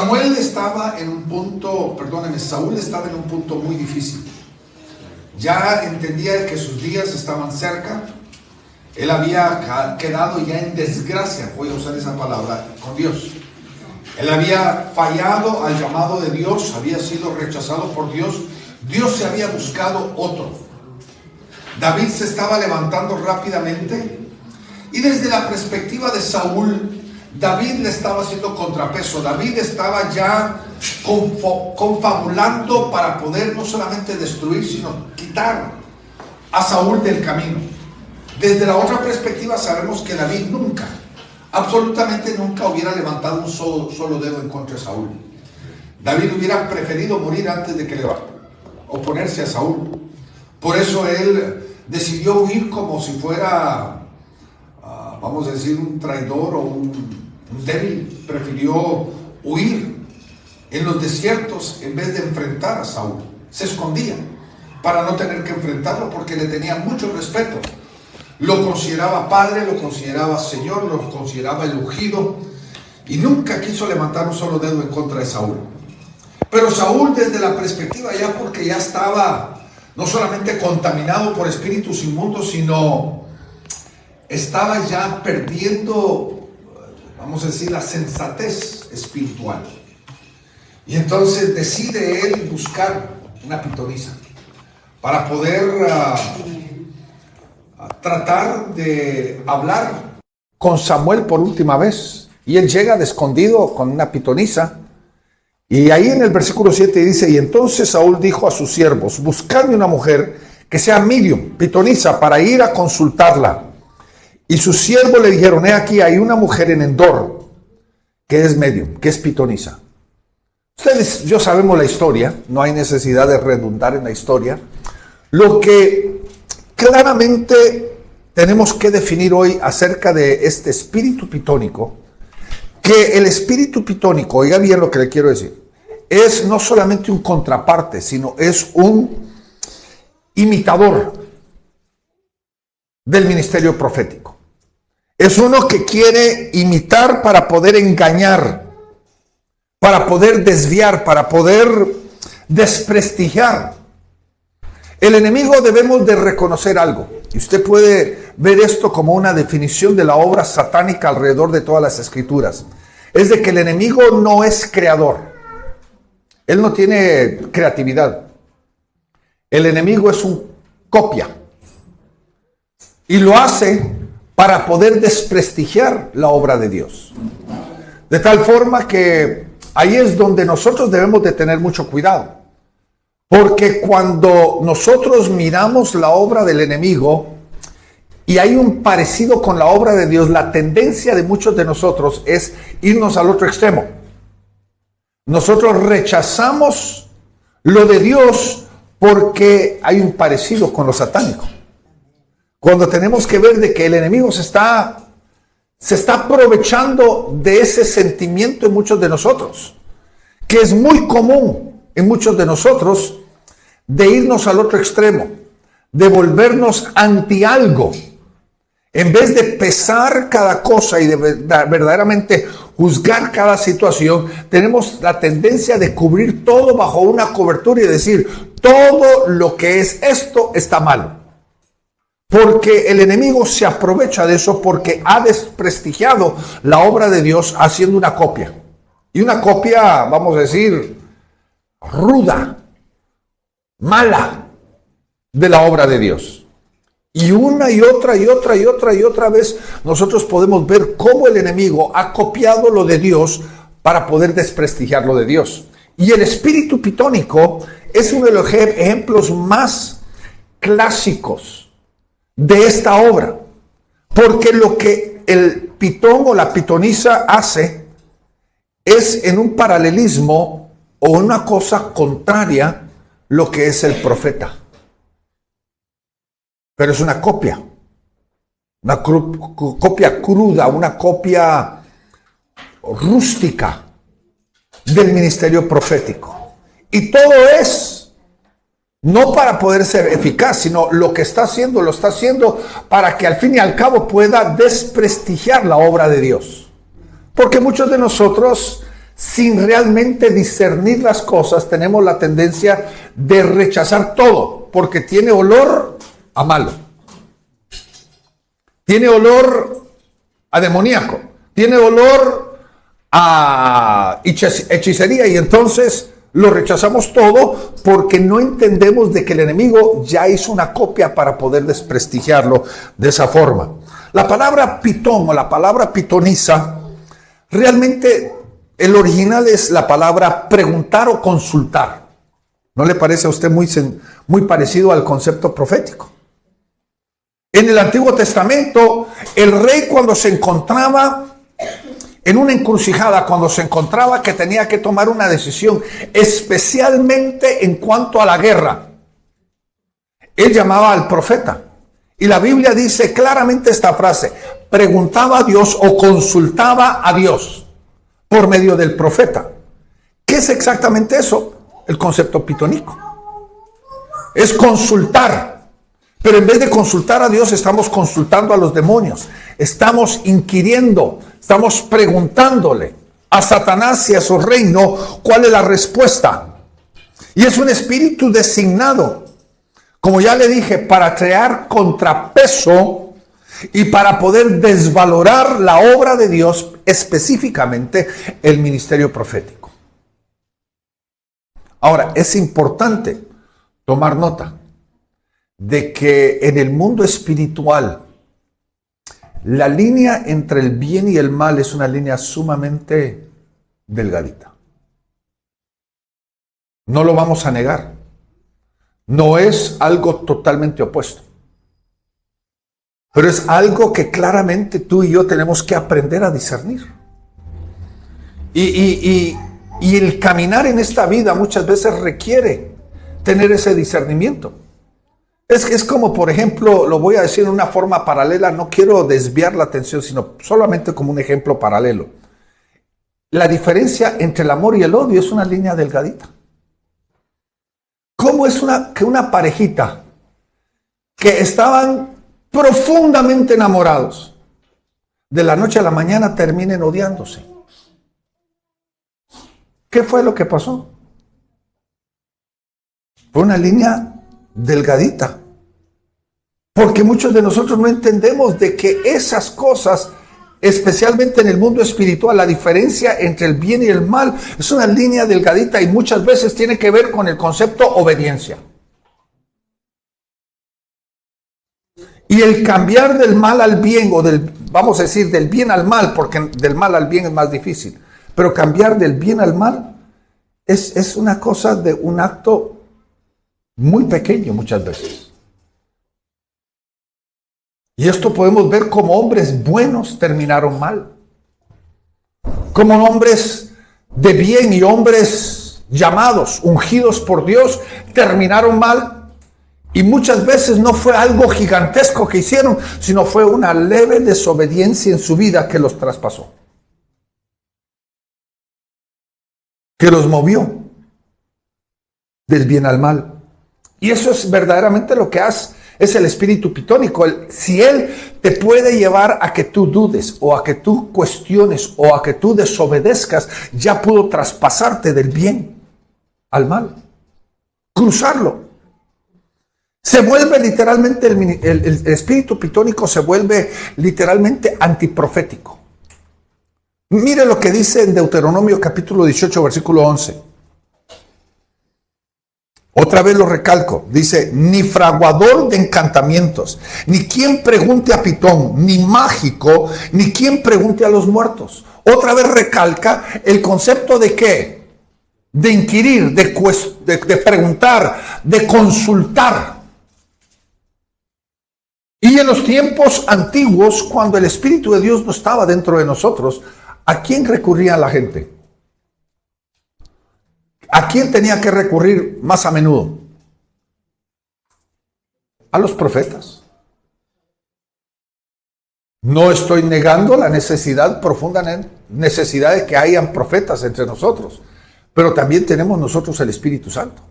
Saúl estaba en un punto muy difícil. Ya entendía que sus días estaban cerca. Él había quedado ya en desgracia, voy a usar esa palabra, con Dios. Él había fallado al llamado de Dios, había sido rechazado por Dios. Dios se había buscado otro. David se estaba levantando rápidamente y desde la perspectiva de Saúl, David le estaba haciendo contrapeso. David estaba ya confabulando para poder no solamente destruir, sino quitar a Saúl del camino. Desde la otra perspectiva sabemos que David nunca, absolutamente nunca hubiera levantado un solo dedo en contra de Saúl. David hubiera preferido morir antes de que le oponerse a Saúl. Por eso él decidió huir como si fuera, vamos a decir, un traidor o un débil. Prefirió huir en los desiertos en vez de enfrentar a Saúl. Se escondía para no tener que enfrentarlo porque le tenía mucho respeto. Lo consideraba padre, lo consideraba señor, lo consideraba el ungido y nunca quiso levantar un solo dedo en contra de Saúl. Pero Saúl, desde la perspectiva ya, porque ya estaba no solamente contaminado por espíritus inmundos, sino estaba ya perdiendo, vamos a decir, la sensatez espiritual. Y entonces decide él buscar una pitonisa para poder tratar de hablar con Samuel por última vez. Y él llega de escondido con una pitonisa. Y ahí en el versículo 7 dice: y entonces Saúl dijo a sus siervos: buscadme una mujer que sea medium, pitonisa, para ir a consultarla. Y sus siervos le dijeron: he aquí, hay una mujer en Endor que es medium, que es pitonisa. Ustedes, yo sabemos la historia, no hay necesidad de redundar en la historia. Lo que claramente tenemos que definir hoy acerca de este espíritu pitónico, que el espíritu pitónico, oiga bien lo que le quiero decir, es no solamente un contraparte, sino es un imitador del ministerio profético. Es uno que quiere imitar para poder engañar, para poder desviar, para poder desprestigiar. El enemigo, debemos de reconocer algo, y usted puede ver esto como una definición de la obra satánica alrededor de todas las escrituras. Es de que el enemigo no es creador. Él no tiene creatividad. El enemigo es un copia. Y lo hace para poder desprestigiar la obra de Dios. De tal forma que ahí es donde nosotros debemos de tener mucho cuidado. Porque cuando nosotros miramos la obra del enemigo y hay un parecido con la obra de Dios, la tendencia de muchos de nosotros es irnos al otro extremo. Nosotros rechazamos lo de Dios porque hay un parecido con lo satánico. Cuando tenemos que ver de que el enemigo se está aprovechando de ese sentimiento en muchos de nosotros, que es muy común en muchos de nosotros, de irnos al otro extremo, de volvernos anti algo. En vez de pesar cada cosa y de verdaderamente juzgar cada situación, tenemos la tendencia de cubrir todo bajo una cobertura y decir: todo lo que es esto está malo. Porque el enemigo se aprovecha de eso, porque ha desprestigiado la obra de Dios haciendo una copia. Y una copia, vamos a decir, ruda, mala de la obra de Dios. Y una y otra y otra y otra y otra vez nosotros podemos ver cómo el enemigo ha copiado lo de Dios para poder desprestigiar lo de Dios. Y el espíritu pitónico es uno de los ejemplos más clásicos de esta obra. Porque lo que el pitón o la pitonisa hace es en un paralelismo o una cosa contraria lo que es el profeta. Pero es una copia cruda, una copia rústica del ministerio profético. Y todo es no para poder ser eficaz, sino lo que está haciendo, lo está haciendo para que al fin y al cabo pueda desprestigiar la obra de Dios. Porque muchos de nosotros sin realmente discernir las cosas, tenemos la tendencia de rechazar todo, porque tiene olor a malo. Tiene olor a demoníaco. Tiene olor a hechicería, y entonces lo rechazamos todo porque no entendemos de que el enemigo ya hizo una copia para poder desprestigiarlo de esa forma. La palabra pitón o la palabra pitonisa, realmente el original es la palabra preguntar o consultar. ¿No le parece a usted muy parecido al concepto profético? En el Antiguo Testamento, el rey, cuando se encontraba en una encrucijada, cuando se encontraba que tenía que tomar una decisión, especialmente en cuanto a la guerra, él llamaba al profeta. Y la Biblia dice claramente esta frase: preguntaba a Dios o consultaba a Dios por medio del profeta. ¿Qué es exactamente eso? El concepto pitónico. Es consultar. Pero en vez de consultar a Dios, estamos consultando a los demonios. Estamos inquiriendo, estamos preguntándole a Satanás y a su reino cuál es la respuesta. Y es un espíritu designado, como ya le dije, para crear contrapeso y para poder desvalorar la obra de Dios, específicamente el ministerio profético. Ahora, es importante tomar nota de que en el mundo espiritual la línea entre el bien y el mal es una línea sumamente delgadita. No lo vamos a negar. No es algo totalmente opuesto. Pero es algo que claramente tú y yo tenemos que aprender a discernir. Y el caminar en esta vida muchas veces requiere tener ese discernimiento. Es como, por ejemplo, lo voy a decir en una forma paralela, no quiero desviar la atención, sino solamente como un ejemplo paralelo. La diferencia entre el amor y el odio es una línea delgadita. ¿Cómo es que una parejita que estaban profundamente enamorados, de la noche a la mañana terminen odiándose? ¿Qué fue lo que pasó? Fue una línea delgadita. Porque muchos de nosotros no entendemos de que esas cosas, especialmente en el mundo espiritual, la diferencia entre el bien y el mal es una línea delgadita y muchas veces tiene que ver con el concepto obediencia. Y el cambiar del mal al bien, o vamos a decir del bien al mal, porque del mal al bien es más difícil, pero cambiar del bien al mal es una cosa de un acto muy pequeño muchas veces. Y esto podemos ver como hombres buenos terminaron mal. Como hombres de bien y hombres llamados, ungidos por Dios, terminaron mal. Y muchas veces no fue algo gigantesco que hicieron, sino fue una leve desobediencia en su vida que los traspasó. Que los movió del bien al mal. Y eso es verdaderamente lo que es el espíritu pitónico. Si él te puede llevar a que tú dudes, o a que tú cuestiones, o a que tú desobedezcas, ya pudo traspasarte del bien al mal. Cruzarlo. Se vuelve literalmente, el espíritu pitónico se vuelve literalmente antiprofético. Mire lo que dice en Deuteronomio capítulo 18, versículo 11. Otra vez lo recalco, dice: ni fraguador de encantamientos, ni quien pregunte a Pitón, ni mágico, ni quien pregunte a los muertos. Otra vez recalca el concepto de ¿qué? De inquirir, de preguntar, de consultar. Y en los tiempos antiguos, cuando el Espíritu de Dios no estaba dentro de nosotros, ¿a quién recurría la gente? ¿A quién tenía que recurrir más a menudo? A los profetas. No estoy negando la necesidad, profunda necesidad de que hayan profetas entre nosotros, pero también tenemos nosotros el Espíritu Santo,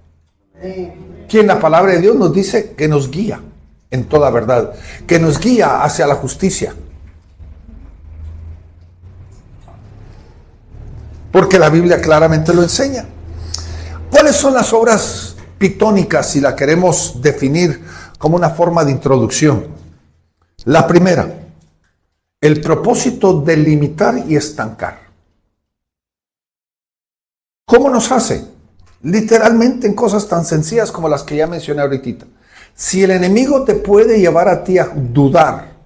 quien la palabra de Dios nos dice que nos guía en toda verdad, que nos guía hacia la justicia. porque la Biblia claramente lo enseña. ¿Cuáles son las obras pitónicas si la queremos definir como una forma de introducción? La primera, el propósito de limitar y estancar. ¿Cómo nos hace? Literalmente en cosas tan sencillas como las que ya mencioné ahorita. Si el enemigo te puede llevar a ti a dudar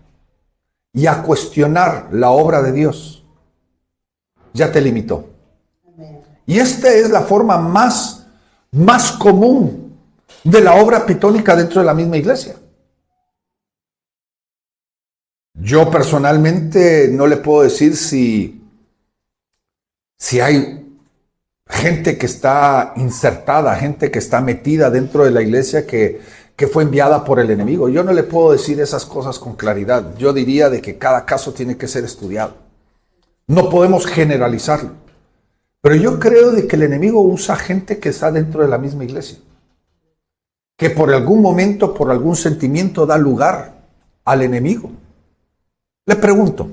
y a cuestionar la obra de Dios, ya te limitó. Y esta es la forma más común de la obra pitónica dentro de la misma iglesia. Yo personalmente no le puedo decir si hay gente que está insertada, gente que está metida dentro de la iglesia que fue enviada por el enemigo. Yo no le puedo decir esas cosas con claridad. Yo diría de que cada caso tiene que ser estudiado. No podemos generalizarlo. Pero yo creo de que el enemigo usa gente que está dentro de la misma iglesia, que por algún momento, por algún sentimiento da lugar al enemigo. Le pregunto,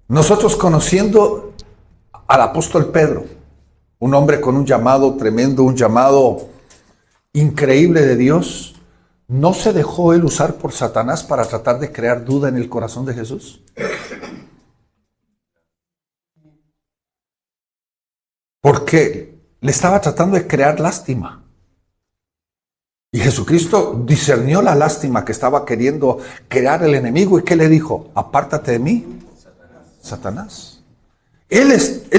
nosotros conociendo al apóstol Pedro, un hombre con un llamado tremendo, un llamado increíble de Dios, ¿no se dejó él usar por Satanás para tratar de crear duda en el corazón de Jesús? Porque le estaba tratando de crear lástima. Y Jesucristo discernió la lástima que estaba queriendo crear el enemigo. ¿Y qué le dijo? Apártate de mí, Satanás. Él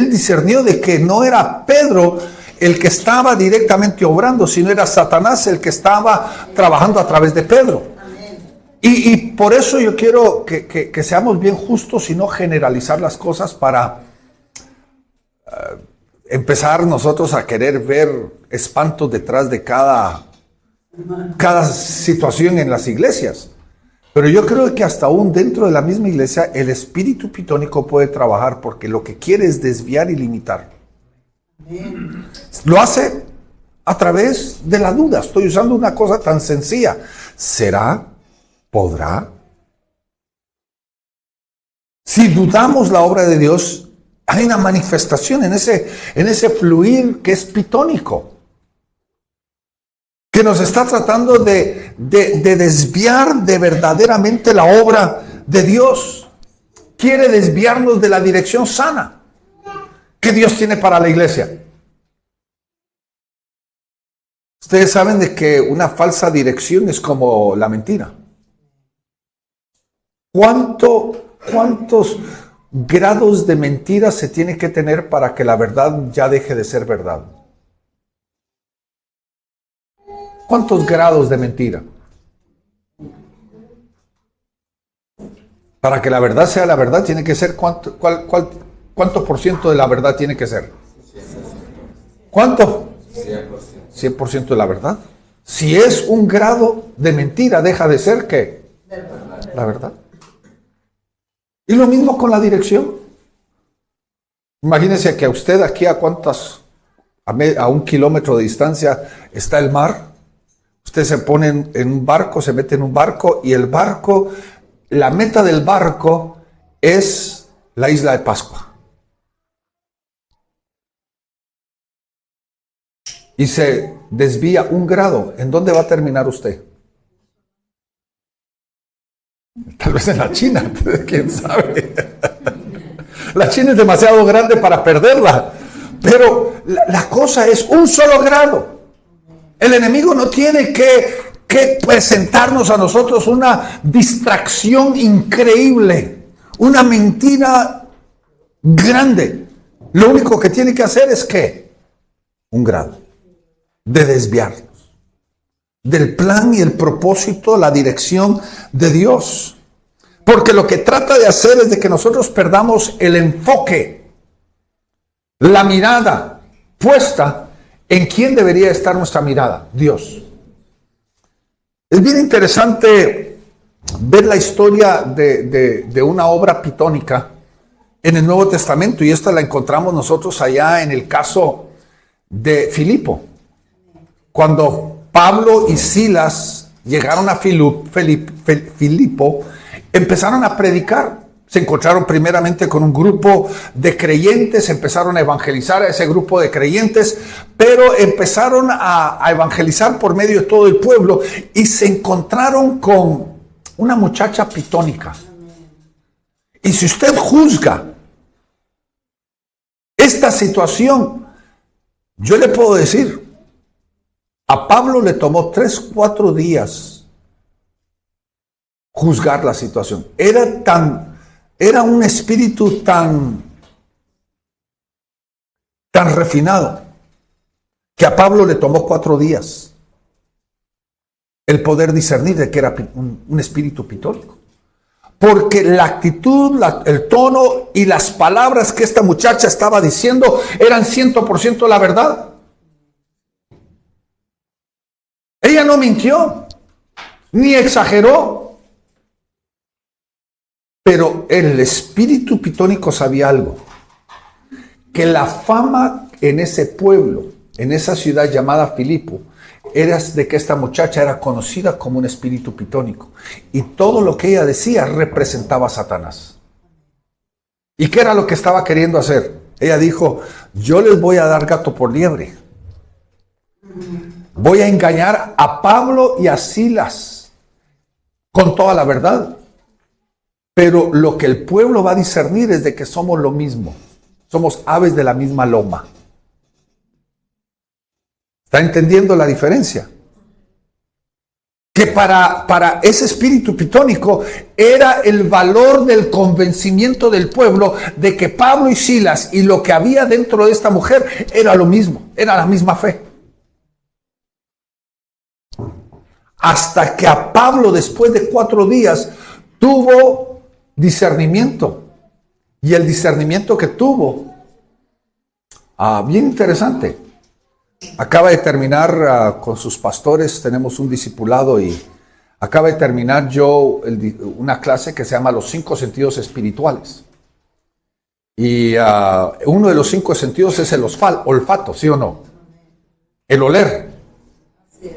discernió de que no era Pedro el que estaba directamente obrando, sino era Satanás el que estaba trabajando a través de Pedro. Y por eso yo quiero que seamos bien justos y no generalizar las cosas para empezar nosotros a querer ver espantos detrás de cada situación en las iglesias. Pero yo creo que hasta aún dentro de la misma iglesia el espíritu pitónico puede trabajar, porque lo que quiere es desviar y limitar. Lo hace a través de la duda. Estoy usando una cosa tan sencilla. ¿Será? ¿Podrá? Si dudamos la obra de Dios, hay una manifestación en ese fluir que es pitónico, que nos está tratando de desviar de verdaderamente la obra de Dios. Quiere desviarnos de la dirección sana que Dios tiene para la iglesia. Ustedes saben de que una falsa dirección es como la mentira. ¿Cuántos grados de mentira se tiene que tener para que la verdad ya deje de ser verdad? ¿Cuántos grados de mentira? Para que la verdad sea la verdad, tiene que ser ¿cuánto por ciento de la verdad tiene que ser? ¿Cuánto? 100% de la verdad. Si es un grado de mentira, deja de ser ¿qué? La verdad. Y lo mismo con la dirección. Imagínense que a usted aquí a 1 kilómetro de distancia está el mar. Usted se pone en un barco, se mete en un barco, y el barco, la meta del barco es la isla de Pascua. Y se desvía 1 grado. ¿En dónde va a terminar usted? Tal vez en la China, quién sabe. La China es demasiado grande para perderla. Pero la cosa es 1 solo grado. El enemigo no tiene que presentarnos a nosotros una distracción increíble, una mentira grande. Lo único que tiene que hacer es ¿qué? 1 grado de desviarnos del plan y el propósito, la dirección de Dios. Porque lo que trata de hacer es de que nosotros perdamos el enfoque, la mirada puesta en quién debería estar nuestra mirada, Dios. Es bien interesante ver la historia de una obra pitónica en el Nuevo Testamento, y esta la encontramos nosotros allá en el caso de Filipo. Cuando Pablo y Silas llegaron a Filipo, empezaron a predicar Se encontraron primeramente con un grupo de creyentes, empezaron a evangelizar a ese grupo de creyentes, pero empezaron a evangelizar por medio de todo el pueblo y se encontraron con una muchacha pitónica. Y si usted juzga esta situación, yo le puedo decir, a Pablo le tomó 3-4 días juzgar la situación. Era un espíritu tan refinado que a Pablo le tomó 4 días el poder discernir de que era un espíritu pitónico. Porque la actitud, el tono y las palabras que esta muchacha estaba diciendo eran 100% la verdad. Ella no mintió, ni exageró. Pero el espíritu pitónico sabía algo, que la fama en ese pueblo, en esa ciudad llamada Filipo, era de que esta muchacha era conocida como un espíritu pitónico. Y todo lo que ella decía representaba a Satanás. ¿Y qué era lo que estaba queriendo hacer? Ella dijo, yo les voy a dar gato por liebre. Voy a engañar a Pablo y a Silas con toda la verdad. Pero lo que el pueblo va a discernir es de que somos lo mismo. Somos aves de la misma loma. ¿Está entendiendo la diferencia? Que para ese espíritu pitónico era el valor del convencimiento del pueblo de que Pablo y Silas y lo que había dentro de esta mujer era lo mismo, era la misma fe. Hasta que a Pablo, después de 4 días, tuvo discernimiento. Y el discernimiento que tuvo, bien interesante. Acaba de terminar con sus pastores, tenemos un discipulado y acaba de terminar una clase que se llama Los 5 sentidos espirituales. Y uno de los 5 sentidos es el olfato, ¿sí o no? El oler.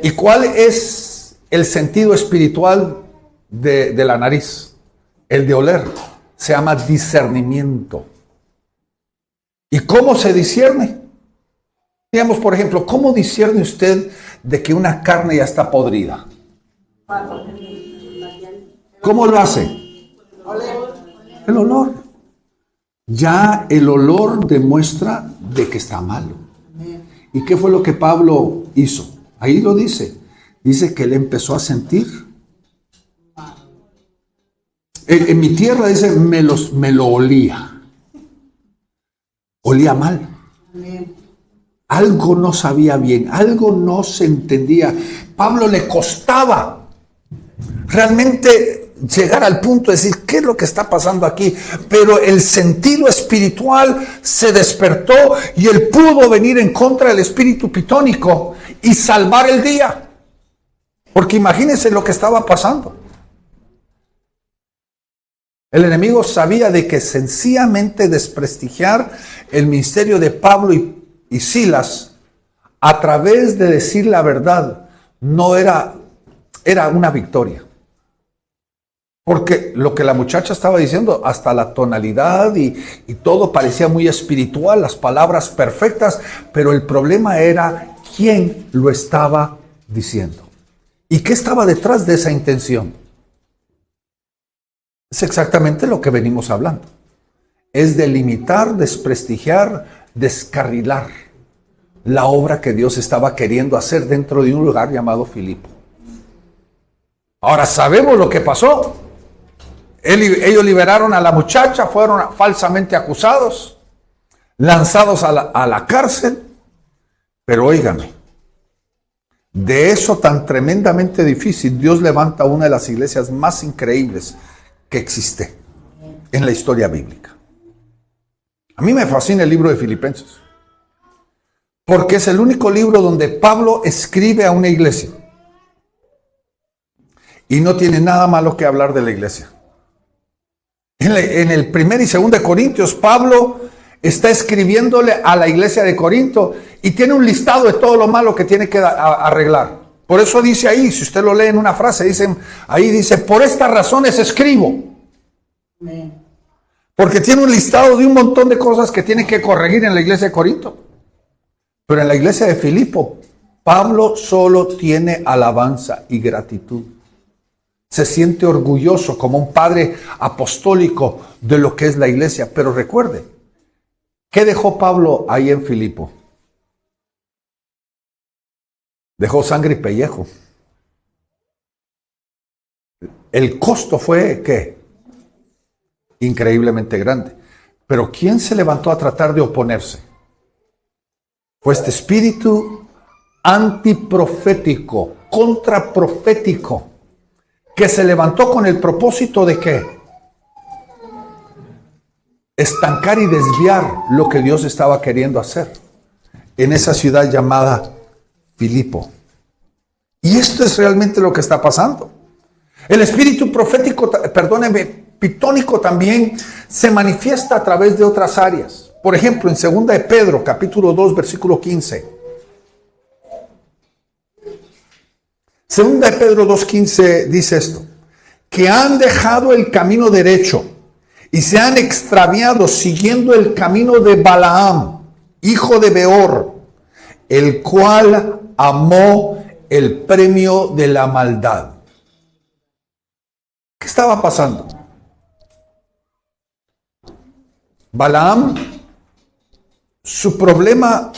¿Y cuál es el sentido espiritual de la nariz? El de oler. Se llama discernimiento. ¿Y cómo se discierne? Digamos, por ejemplo, ¿cómo discierne usted de que una carne ya está podrida? ¿Cómo lo hace? El olor. Ya el olor demuestra de que está malo. ¿Y qué fue lo que Pablo hizo? Ahí lo dice. Dice que él empezó a sentir. En mi tierra dice, me lo olía. Olía mal. Algo no sabía bien, algo no se entendía. Pablo le costaba realmente llegar al punto de decir, ¿qué es lo que está pasando aquí? Pero el sentido espiritual se despertó y él pudo venir en contra del espíritu pitónico y salvar el día. Porque imagínense lo que estaba pasando. El enemigo sabía de que sencillamente desprestigiar el ministerio de Pablo y Silas a través de decir la verdad no era una victoria. Porque lo que la muchacha estaba diciendo, hasta la tonalidad y todo parecía muy espiritual, las palabras perfectas, pero el problema era quién lo estaba diciendo. ¿Y qué estaba detrás de esa intención? Es exactamente lo que venimos hablando. Es delimitar, desprestigiar, descarrilar la obra que Dios estaba queriendo hacer dentro de un lugar llamado Filipo. Ahora sabemos lo que pasó. Ellos liberaron a la muchacha, fueron falsamente acusados, lanzados a la cárcel. Pero óigame, de eso tan tremendamente difícil, Dios levanta una de las iglesias más increíbles que existe en la historia bíblica. A mí me fascina el libro de Filipenses, porque es el único libro donde Pablo escribe a una iglesia y no tiene nada malo que hablar de la iglesia. En el 1 y 2 de Corintios, Pablo está escribiéndole a la iglesia de Corinto y tiene un listado de todo lo malo que tiene que arreglar. Por eso dice ahí, si usted lo lee en una frase, ahí dice, por estas razones escribo. Porque tiene un listado de un montón de cosas que tiene que corregir en la iglesia de Corinto. Pero en la iglesia de Filipo, Pablo solo tiene alabanza y gratitud. Se siente orgulloso como un padre apostólico de lo que es la iglesia. Pero recuerde, ¿qué dejó Pablo ahí en Filipo? Dejó sangre y pellejo. El costo fue, ¿qué? Increíblemente grande. Pero ¿quién se levantó a tratar de oponerse? Fue este espíritu antiprofético, contraprofético, que se levantó con el propósito de ¿qué? Estancar y desviar lo que Dios estaba queriendo hacer en esa ciudad llamada Filipo. Y esto es realmente lo que está pasando. El espíritu profético, perdóneme, pitónico también se manifiesta a través de otras áreas. Por ejemplo, en 2 de Pedro, capítulo 2, versículo 15. 2 de Pedro 2:15 dice esto: que han dejado el camino derecho y se han extraviado siguiendo el camino de Balaam, hijo de Beor, el cual amó el premio de la maldad. ¿Qué estaba pasando? Balaam, su problema,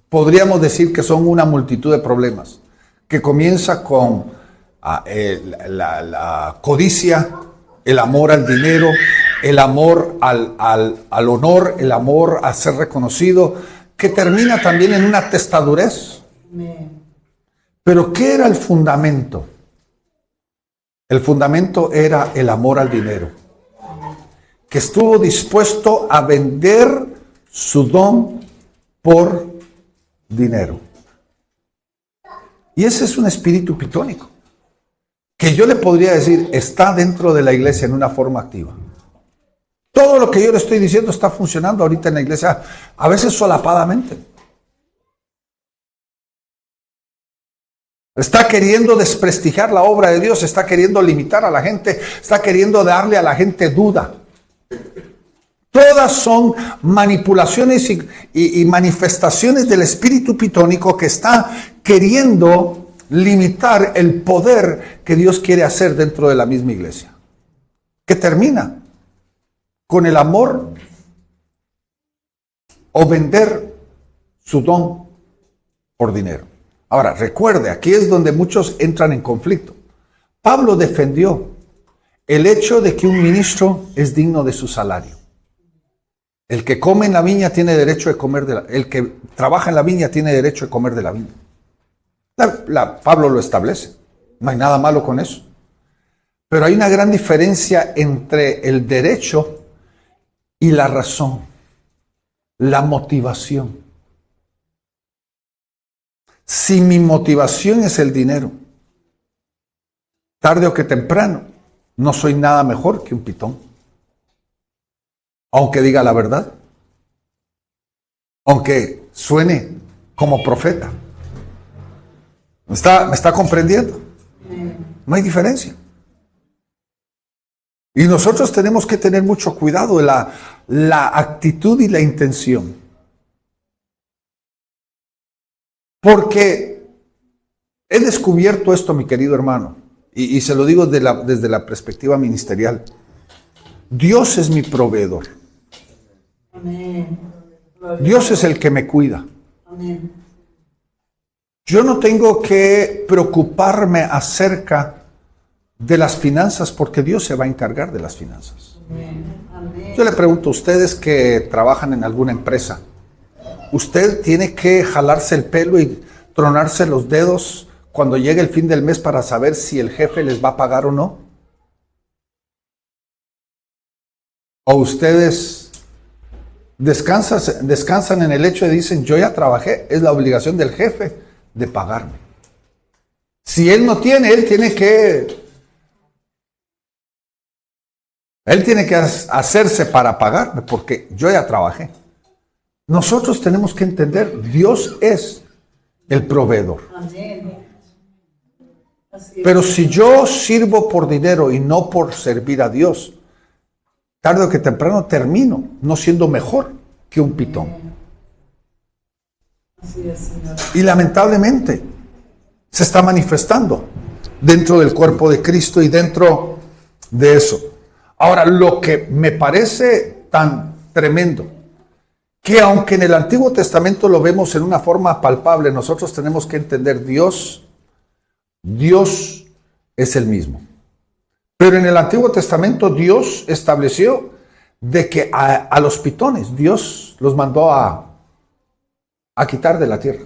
podríamos decir que son una multitud de problemas, que comienza con la codicia, el amor al dinero, el amor al honor, el amor a ser reconocido, que termina también en una testadurez. Pero ¿qué era el fundamento? El fundamento era el amor al dinero, que estuvo dispuesto a vender su don por dinero. Y ese es un espíritu pitónico, que yo le podría decir, está dentro de la iglesia en una forma activa. Todo lo que yo le estoy diciendo está funcionando ahorita en la iglesia, a veces solapadamente. Está queriendo desprestigiar la obra de Dios, está queriendo limitar a la gente, está queriendo darle a la gente duda. Todas son manipulaciones y manifestaciones del espíritu pitónico que está queriendo limitar el poder que Dios quiere hacer dentro de la misma iglesia. Que termina con el amor o vender su don por dinero. Ahora, recuerde, aquí es donde muchos entran en conflicto. Pablo defendió el hecho de que un ministro es digno de su salario. El que come en la viña tiene derecho de comer el que trabaja en la viña tiene derecho de comer de la viña. Pablo lo establece. No hay nada malo con eso. Pero hay una gran diferencia entre el derecho y la razón, la motivación. Si mi motivación es el dinero, tarde o que temprano, no soy nada mejor que un pitón. Aunque diga la verdad, aunque suene como profeta. ¿Me está comprendiendo? No hay diferencia. Y nosotros tenemos que tener mucho cuidado de la actitud y la intención. Porque he descubierto esto, mi querido hermano, y se lo digo desde la perspectiva ministerial. Dios es mi proveedor. Dios es el que me cuida. Yo no tengo que preocuparme acerca de las finanzas porque Dios se va a encargar de las finanzas. Yo le pregunto a ustedes que trabajan en alguna empresa, ¿usted tiene que jalarse el pelo y tronarse los dedos cuando llegue el fin del mes para saber si el jefe les va a pagar o no? ¿O ustedes descansan en el hecho de dicen, yo ya trabajé, es la obligación del jefe de pagarme? Si él no tiene, él tiene que hacerse para pagarme porque yo ya trabajé. Nosotros tenemos que entender, Dios es el proveedor. Pero si yo sirvo por dinero y no por servir a Dios, tarde o que temprano termino no siendo mejor que un pitón. Así es, Señor. Y lamentablemente se está manifestando dentro del cuerpo de Cristo y dentro de eso. Ahora, lo que me parece tan tremendo, que aunque en el Antiguo Testamento lo vemos en una forma palpable, nosotros tenemos que entender Dios es el mismo. Pero en el Antiguo Testamento Dios estableció de que a los pitones Dios los mandó a quitar de la tierra.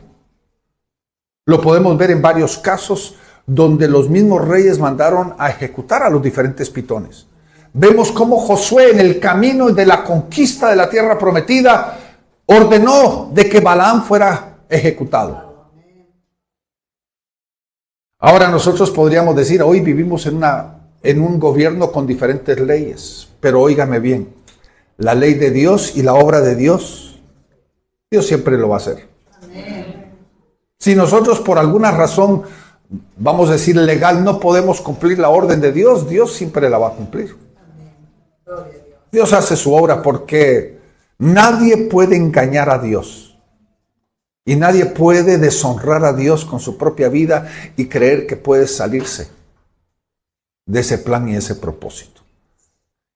Lo podemos ver en varios casos donde los mismos reyes mandaron a ejecutar a los diferentes pitones. Vemos cómo Josué, en el camino de la conquista de la tierra prometida, ordenó de que Balaam fuera ejecutado. Ahora nosotros podríamos decir, hoy vivimos en un gobierno con diferentes leyes, pero óigame bien, la ley de Dios y la obra de Dios, Dios siempre lo va a hacer. Si nosotros por alguna razón, vamos a decir legal, no podemos cumplir la orden de Dios, Dios siempre la va a cumplir. Dios hace su obra porque nadie puede engañar a Dios. Y nadie puede deshonrar a Dios con su propia vida y creer que puede salirse de ese plan y ese propósito.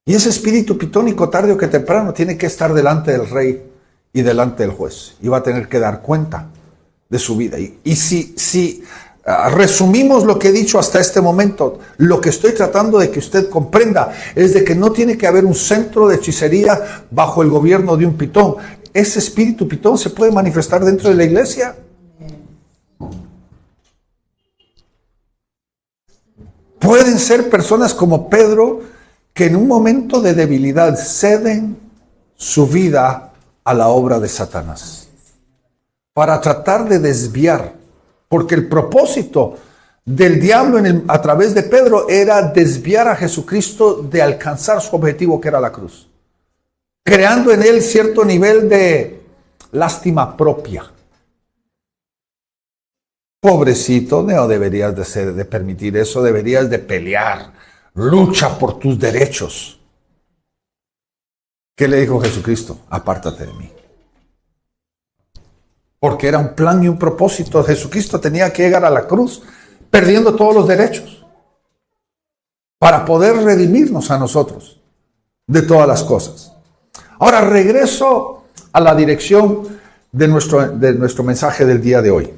Y ese espíritu pitónico, tarde o que temprano, tiene que estar delante del rey y delante del juez. Y va a tener que dar cuenta de su vida. Y si resumimos lo que he dicho hasta este momento, lo que estoy tratando de que usted comprenda es de que no tiene que haber un centro de hechicería bajo el gobierno de un pitón. Ese espíritu pitón se puede manifestar dentro de la iglesia. Pueden ser personas como Pedro que en un momento de debilidad ceden su vida a la obra de Satanás para tratar de desviar, porque el propósito del diablo a través de Pedro era desviar a Jesucristo de alcanzar su objetivo, que era la cruz, creando en él cierto nivel de lástima propia. Pobrecito, no deberías de permitir eso, deberías de pelear, lucha por tus derechos. ¿Qué le dijo Jesucristo? Apártate de mí. Porque era un plan y un propósito. Jesucristo tenía que llegar a la cruz perdiendo todos los derechos para poder redimirnos a nosotros de todas las cosas. Ahora regreso a la dirección de nuestro mensaje del día de hoy.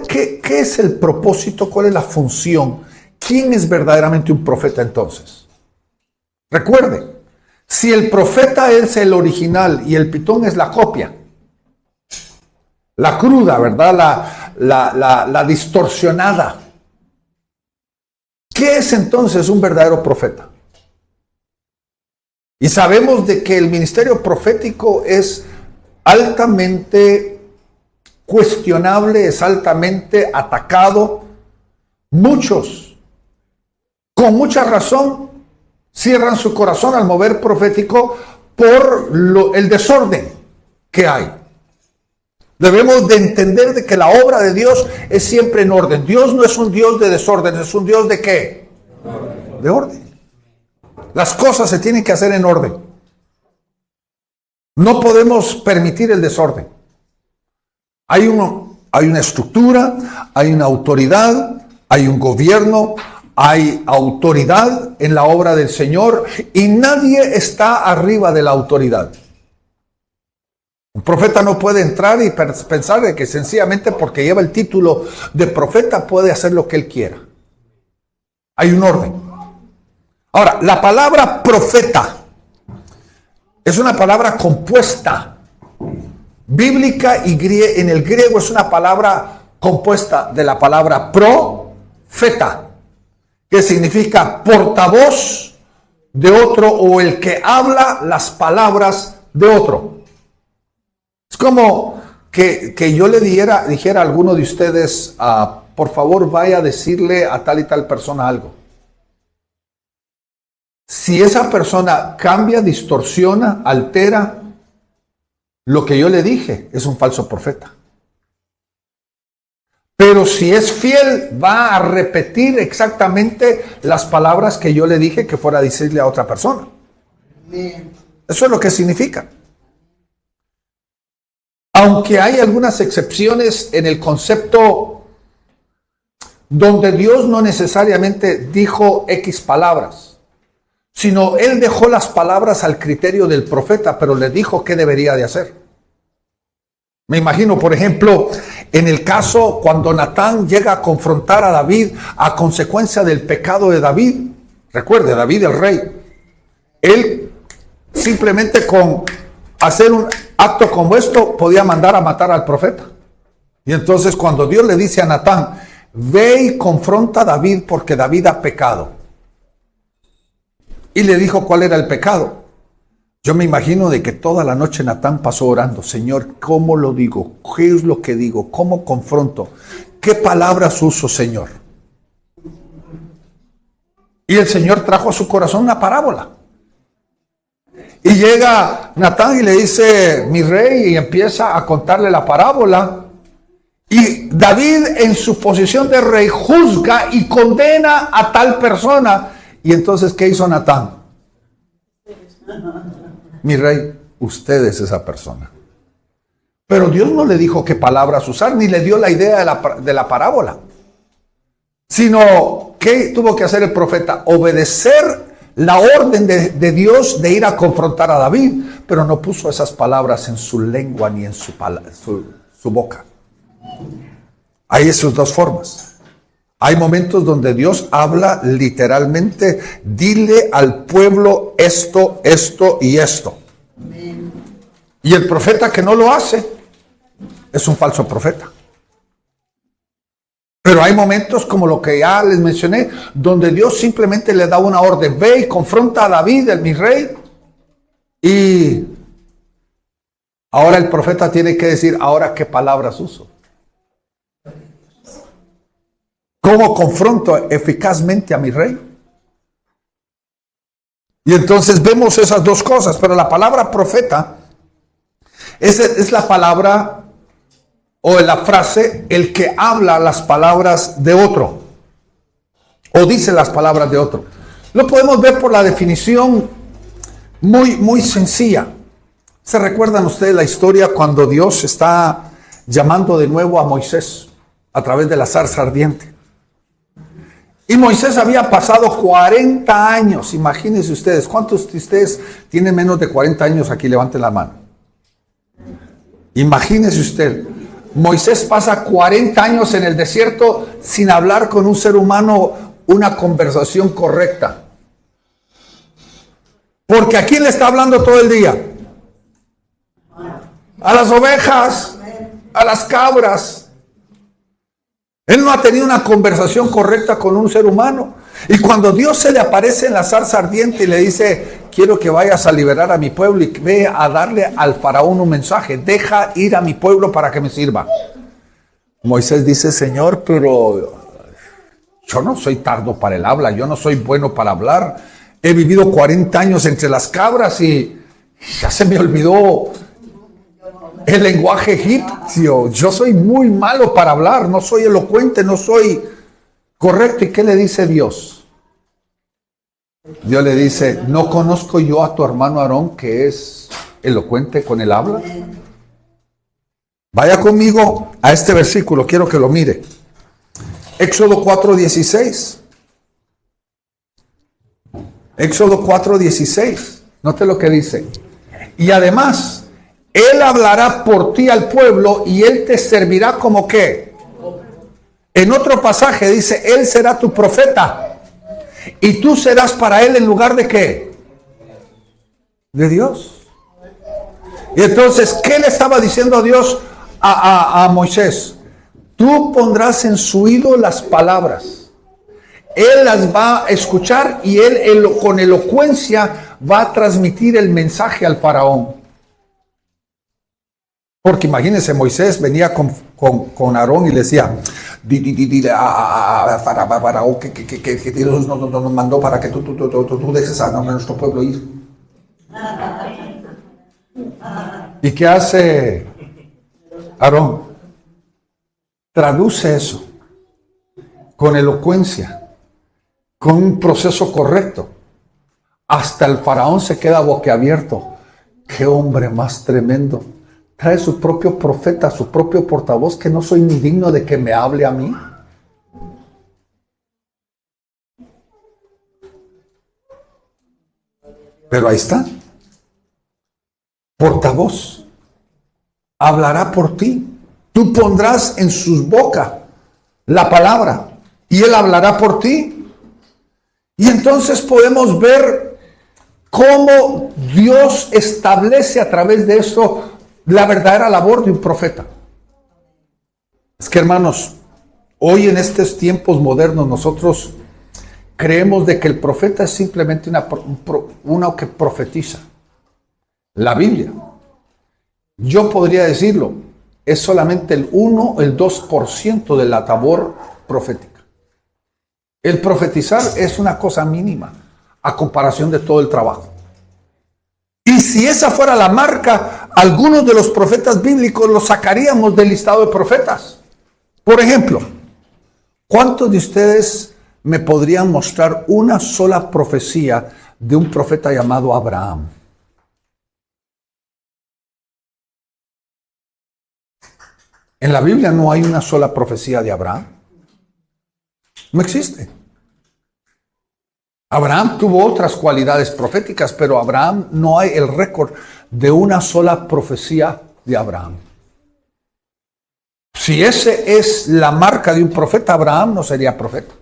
¿Qué es el propósito? ¿Cuál es la función? ¿Quién es verdaderamente un profeta entonces? Recuerde, si el profeta es el original y el pitón es la copia, la cruda, ¿verdad? La distorsionada. ¿Qué es entonces un verdadero profeta? Y sabemos de que el ministerio profético es altamente cuestionable, es altamente atacado. Muchos, con mucha razón, cierran su corazón al mover profético por el desorden que hay. Debemos de entender de que la obra de Dios es siempre en orden. Dios no es un Dios de desorden, es un Dios ¿de qué? De orden. Las cosas se tienen que hacer en orden. No podemos permitir el desorden. Hay una estructura, hay una autoridad, hay un gobierno, hay autoridad en la obra del Señor y nadie está arriba de la autoridad. Un profeta no puede entrar y pensar de que sencillamente porque lleva el título de profeta puede hacer lo que él quiera. Hay un orden. Ahora, la palabra profeta es una palabra compuesta, bíblica y en el griego es una palabra compuesta de la palabra profeta, que significa portavoz de otro o el que habla las palabras de otro. Es como que yo le dijera a alguno de ustedes, por favor vaya a decirle a tal y tal persona algo. Si esa persona cambia, distorsiona, altera lo que yo le dije, es un falso profeta. Pero si es fiel, va a repetir exactamente las palabras que yo le dije que fuera a decirle a otra persona. Eso es lo que significa. Aunque hay algunas excepciones en el concepto donde Dios no necesariamente dijo X palabras, sino Él dejó las palabras al criterio del profeta, pero le dijo qué debería de hacer. Me imagino, por ejemplo, en el caso cuando Natán llega a confrontar a David a consecuencia del pecado de David. Recuerde, David el rey. Él simplemente con hacer un acto como esto podía mandar a matar al profeta. Y entonces cuando Dios le dice a Natán, ve y confronta a David porque David ha pecado. Y le dijo cuál era el pecado. Yo me imagino de que toda la noche Natán pasó orando, Señor, ¿cómo lo digo? ¿Qué es lo que digo? ¿Cómo confronto? ¿Qué palabras uso, Señor? Y el Señor trajo a su corazón una parábola. Y llega Natán y le dice, mi rey, y empieza a contarle la parábola. Y David en su posición de rey juzga y condena a tal persona. Y entonces, ¿qué hizo Natán? Mi rey, usted es esa persona. Pero Dios no le dijo qué palabras usar, ni le dio la idea de la parábola. Sino, ¿qué tuvo que hacer el profeta? Obedecer la orden de Dios de ir a confrontar a David, pero no puso esas palabras en su lengua ni en su boca. Hay esas dos formas. Hay momentos donde Dios habla literalmente, dile al pueblo esto, esto y esto. Y el profeta que no lo hace es un falso profeta. Pero hay momentos como lo que ya les mencioné, donde Dios simplemente le da una orden, ve y confronta a David, mi rey, y ahora el profeta tiene que decir, ahora qué palabras uso. ¿Cómo confronto eficazmente a mi rey? Y entonces vemos esas dos cosas, pero la palabra profeta es la palabra o la frase, el que habla las palabras de otro, o dice las palabras de otro. Lo podemos ver por la definición muy sencilla. ¿Se recuerdan ustedes la historia cuando Dios está llamando de nuevo a Moisés a través de la zarza ardiente? Y Moisés había pasado 40 años, imagínense ustedes. ¿Cuántos de ustedes tienen menos de 40 años aquí? Levanten la mano. Imagínese usted, Moisés pasa 40 años en el desierto sin hablar con un ser humano una conversación correcta. Porque ¿a quién le está hablando todo el día? A las ovejas, a las cabras. Él no ha tenido una conversación correcta con un ser humano. Y cuando Dios se le aparece en la zarza ardiente y le dice, quiero que vayas a liberar a mi pueblo y ve a darle al faraón un mensaje, deja ir a mi pueblo para que me sirva. Moisés dice, Señor, pero yo no soy tardo para el habla, yo no soy bueno para hablar. He vivido 40 años entre las cabras y ya se me olvidó el lenguaje egipcio. Yo soy muy malo para hablar, no soy elocuente, no soy correcto. ¿Y qué le dice Dios? Dios le dice, ¿no conozco yo a tu hermano Aarón que es elocuente con el habla? Vaya conmigo a este versículo, quiero que lo mire. Éxodo 4:16. Éxodo 4:16. Note lo que dice. Y además, Él hablará por ti al pueblo y Él te servirá como ¿qué? En otro pasaje dice, Él será tu profeta y tú serás para Él en lugar de ¿qué? De Dios. Y entonces, ¿qué le estaba diciendo a Dios a Moisés? Tú pondrás en su oído las palabras. Él las va a escuchar y él con elocuencia va a transmitir el mensaje al faraón. Porque imagínense, Moisés venía con Aarón y le decía, dile a Faraón que Dios nos mandó para que tú dejes a nuestro pueblo ir. ¿Y qué hace Aarón? Traduce eso con elocuencia, con un proceso correcto. Hasta el faraón se queda boquiabierto. ¡Qué hombre más tremendo! Trae su propio profeta, su propio portavoz, que no soy ni digno de que me hable a mí. Pero ahí está. Portavoz. Hablará por ti. Tú pondrás en sus bocas la palabra y él hablará por ti. Y entonces podemos ver cómo Dios establece a través de esto la verdadera labor de un profeta. Es que, hermanos, hoy en estos tiempos modernos nosotros creemos de que el profeta es simplemente una que profetiza. La Biblia, yo podría decirlo, es solamente el 2% de la labor profética. El profetizar es una cosa mínima a comparación de todo el trabajo. Y si esa fuera la marca, algunos de los profetas bíblicos los sacaríamos del listado de profetas. Por ejemplo, ¿cuántos de ustedes me podrían mostrar una sola profecía de un profeta llamado Abraham? En la Biblia no hay una sola profecía de Abraham. No existe. Abraham tuvo otras cualidades proféticas, pero Abraham no hay el récord de una sola profecía de Abraham. Si ese es la marca de un profeta, Abraham no sería profeta.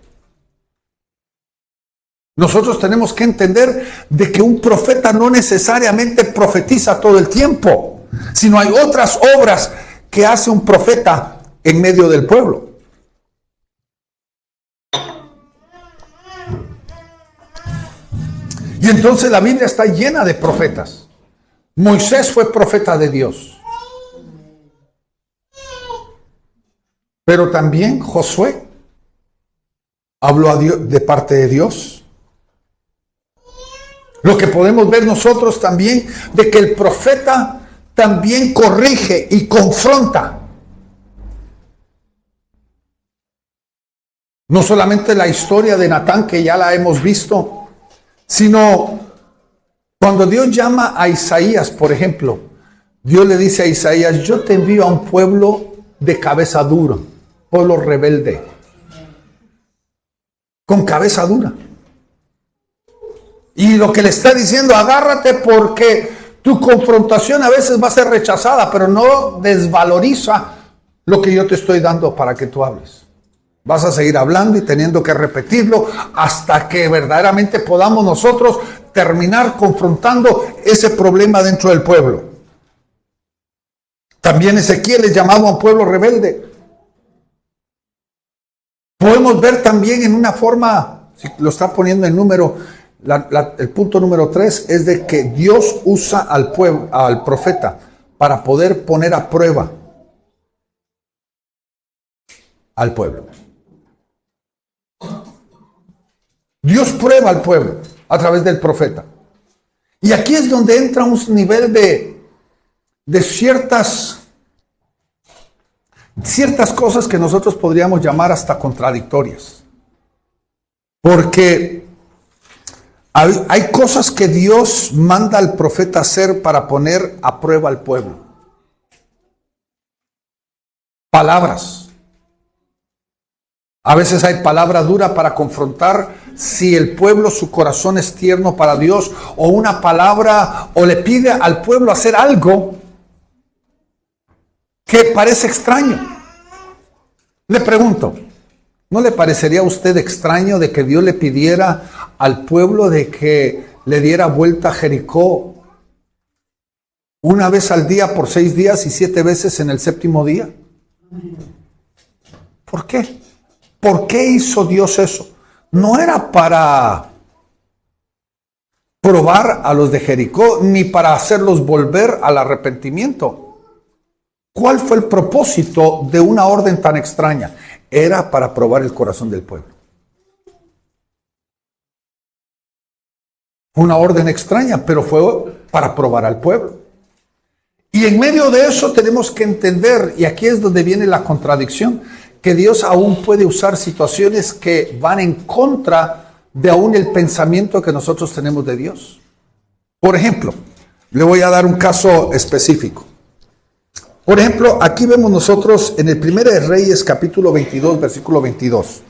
Nosotros tenemos que entender de que un profeta no necesariamente profetiza todo el tiempo, sino hay otras obras que hace un profeta en medio del pueblo. Y entonces la Biblia está llena de profetas. Moisés fue profeta de Dios. Pero también Josué habló a Dios, de parte de Dios. Lo que podemos ver nosotros también, de que el profeta también corrige y confronta. No solamente la historia de Natán, que ya la hemos visto, sino cuando Dios llama a Isaías, por ejemplo, Dios le dice a Isaías: yo te envío a un pueblo de cabeza dura, pueblo rebelde, con cabeza dura. Y lo que le está diciendo: agárrate, porque tu confrontación a veces va a ser rechazada, pero no desvaloriza lo que yo te estoy dando para que tú hables. Vas a seguir hablando y teniendo que repetirlo hasta que verdaderamente podamos nosotros terminar confrontando ese problema dentro del pueblo. También Ezequiel es llamado a un pueblo rebelde. Podemos ver también en una forma, si lo está poniendo en número, el punto número 3 es de que Dios usa al pueblo, al profeta, para poder poner a prueba al pueblo. Dios prueba al pueblo a través del profeta. Y aquí es donde entra un nivel de ciertas cosas que nosotros podríamos llamar hasta contradictorias. Porque hay cosas que Dios manda al profeta hacer para poner a prueba al pueblo. Palabras. A veces hay palabra dura para confrontar si el pueblo, su corazón es tierno para Dios, o una palabra, o le pide al pueblo hacer algo que parece extraño. Le pregunto, ¿no le parecería a usted extraño de que Dios le pidiera al pueblo de que le diera vuelta a Jericó una vez al día por 6 días y 7 veces en el 7º día? ¿Por qué? ¿Por qué hizo Dios eso? No era para probar a los de Jericó, ni para hacerlos volver al arrepentimiento. ¿Cuál fue el propósito de una orden tan extraña? Era para probar el corazón del pueblo. Una orden extraña, pero fue para probar al pueblo. Y en medio de eso tenemos que entender, y aquí es donde viene la contradicción, que Dios aún puede usar situaciones que van en contra de aún el pensamiento que nosotros tenemos de Dios. Por ejemplo, le voy a dar un caso específico. Por ejemplo, aquí vemos nosotros en el 1 de Reyes, capítulo 22, versículo 22.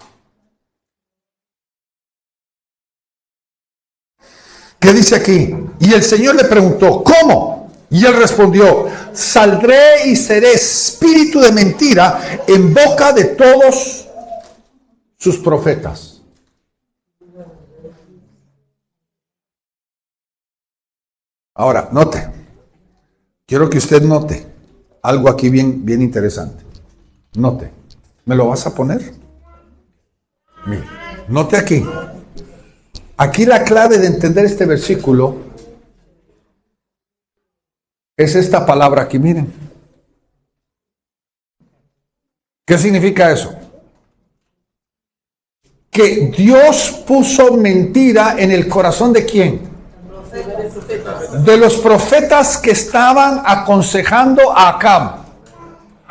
¿Qué dice aquí? Y el Señor le preguntó, ¿cómo? Y él respondió, saldré y seré espíritu de mentira en boca de todos sus profetas. Ahora, note. Quiero que usted note algo aquí bien interesante. Note. ¿Me lo vas a poner? Mire, note aquí. Aquí la clave de entender este versículo es esta palabra aquí, miren. ¿Qué significa eso? Que Dios puso mentira en el corazón ¿de quién? De los profetas que estaban aconsejando a Acab.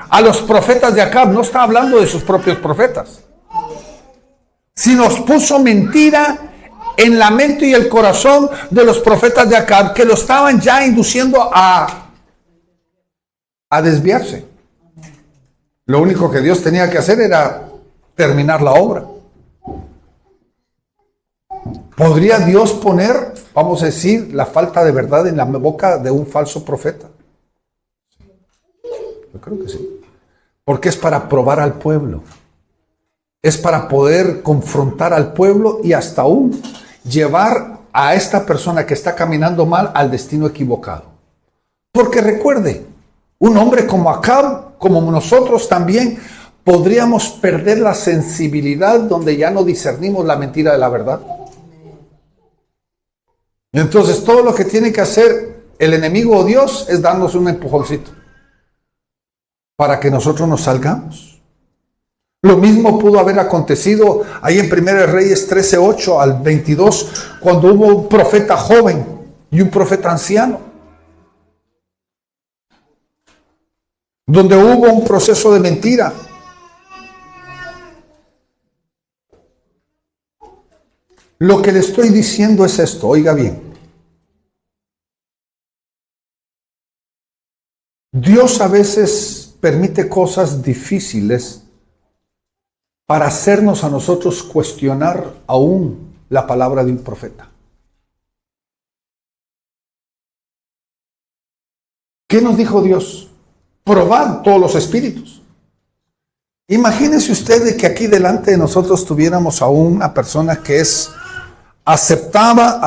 A los profetas de Acab, no está hablando de sus propios profetas. Sino puso mentira en la mente y el corazón de los profetas de Acab, que lo estaban ya induciendo a desviarse. Lo único que Dios tenía que hacer era terminar la obra. ¿Podría Dios poner, vamos a decir, la falta de verdad en la boca de un falso profeta? Yo creo que sí. Porque es para probar al pueblo. Es para poder confrontar al pueblo y hasta aún llevar a esta persona que está caminando mal al destino equivocado. Porque recuerde, un hombre como Acab, como nosotros también, podríamos perder la sensibilidad donde ya no discernimos la mentira de la verdad. Entonces todo lo que tiene que hacer el enemigo o Dios es darnos un empujoncito para que nosotros nos salgamos. Lo mismo pudo haber acontecido ahí en 1 Reyes 13:8 al 22, cuando hubo un profeta joven y un profeta anciano, donde hubo un proceso de mentira. Lo que le estoy diciendo es esto, oiga bien. Dios a veces permite cosas difíciles para hacernos a nosotros cuestionar aún la palabra de un profeta. ¿Qué nos dijo Dios? Probad todos los espíritus. Imagínese usted de que aquí delante de nosotros tuviéramos a una persona que es aceptada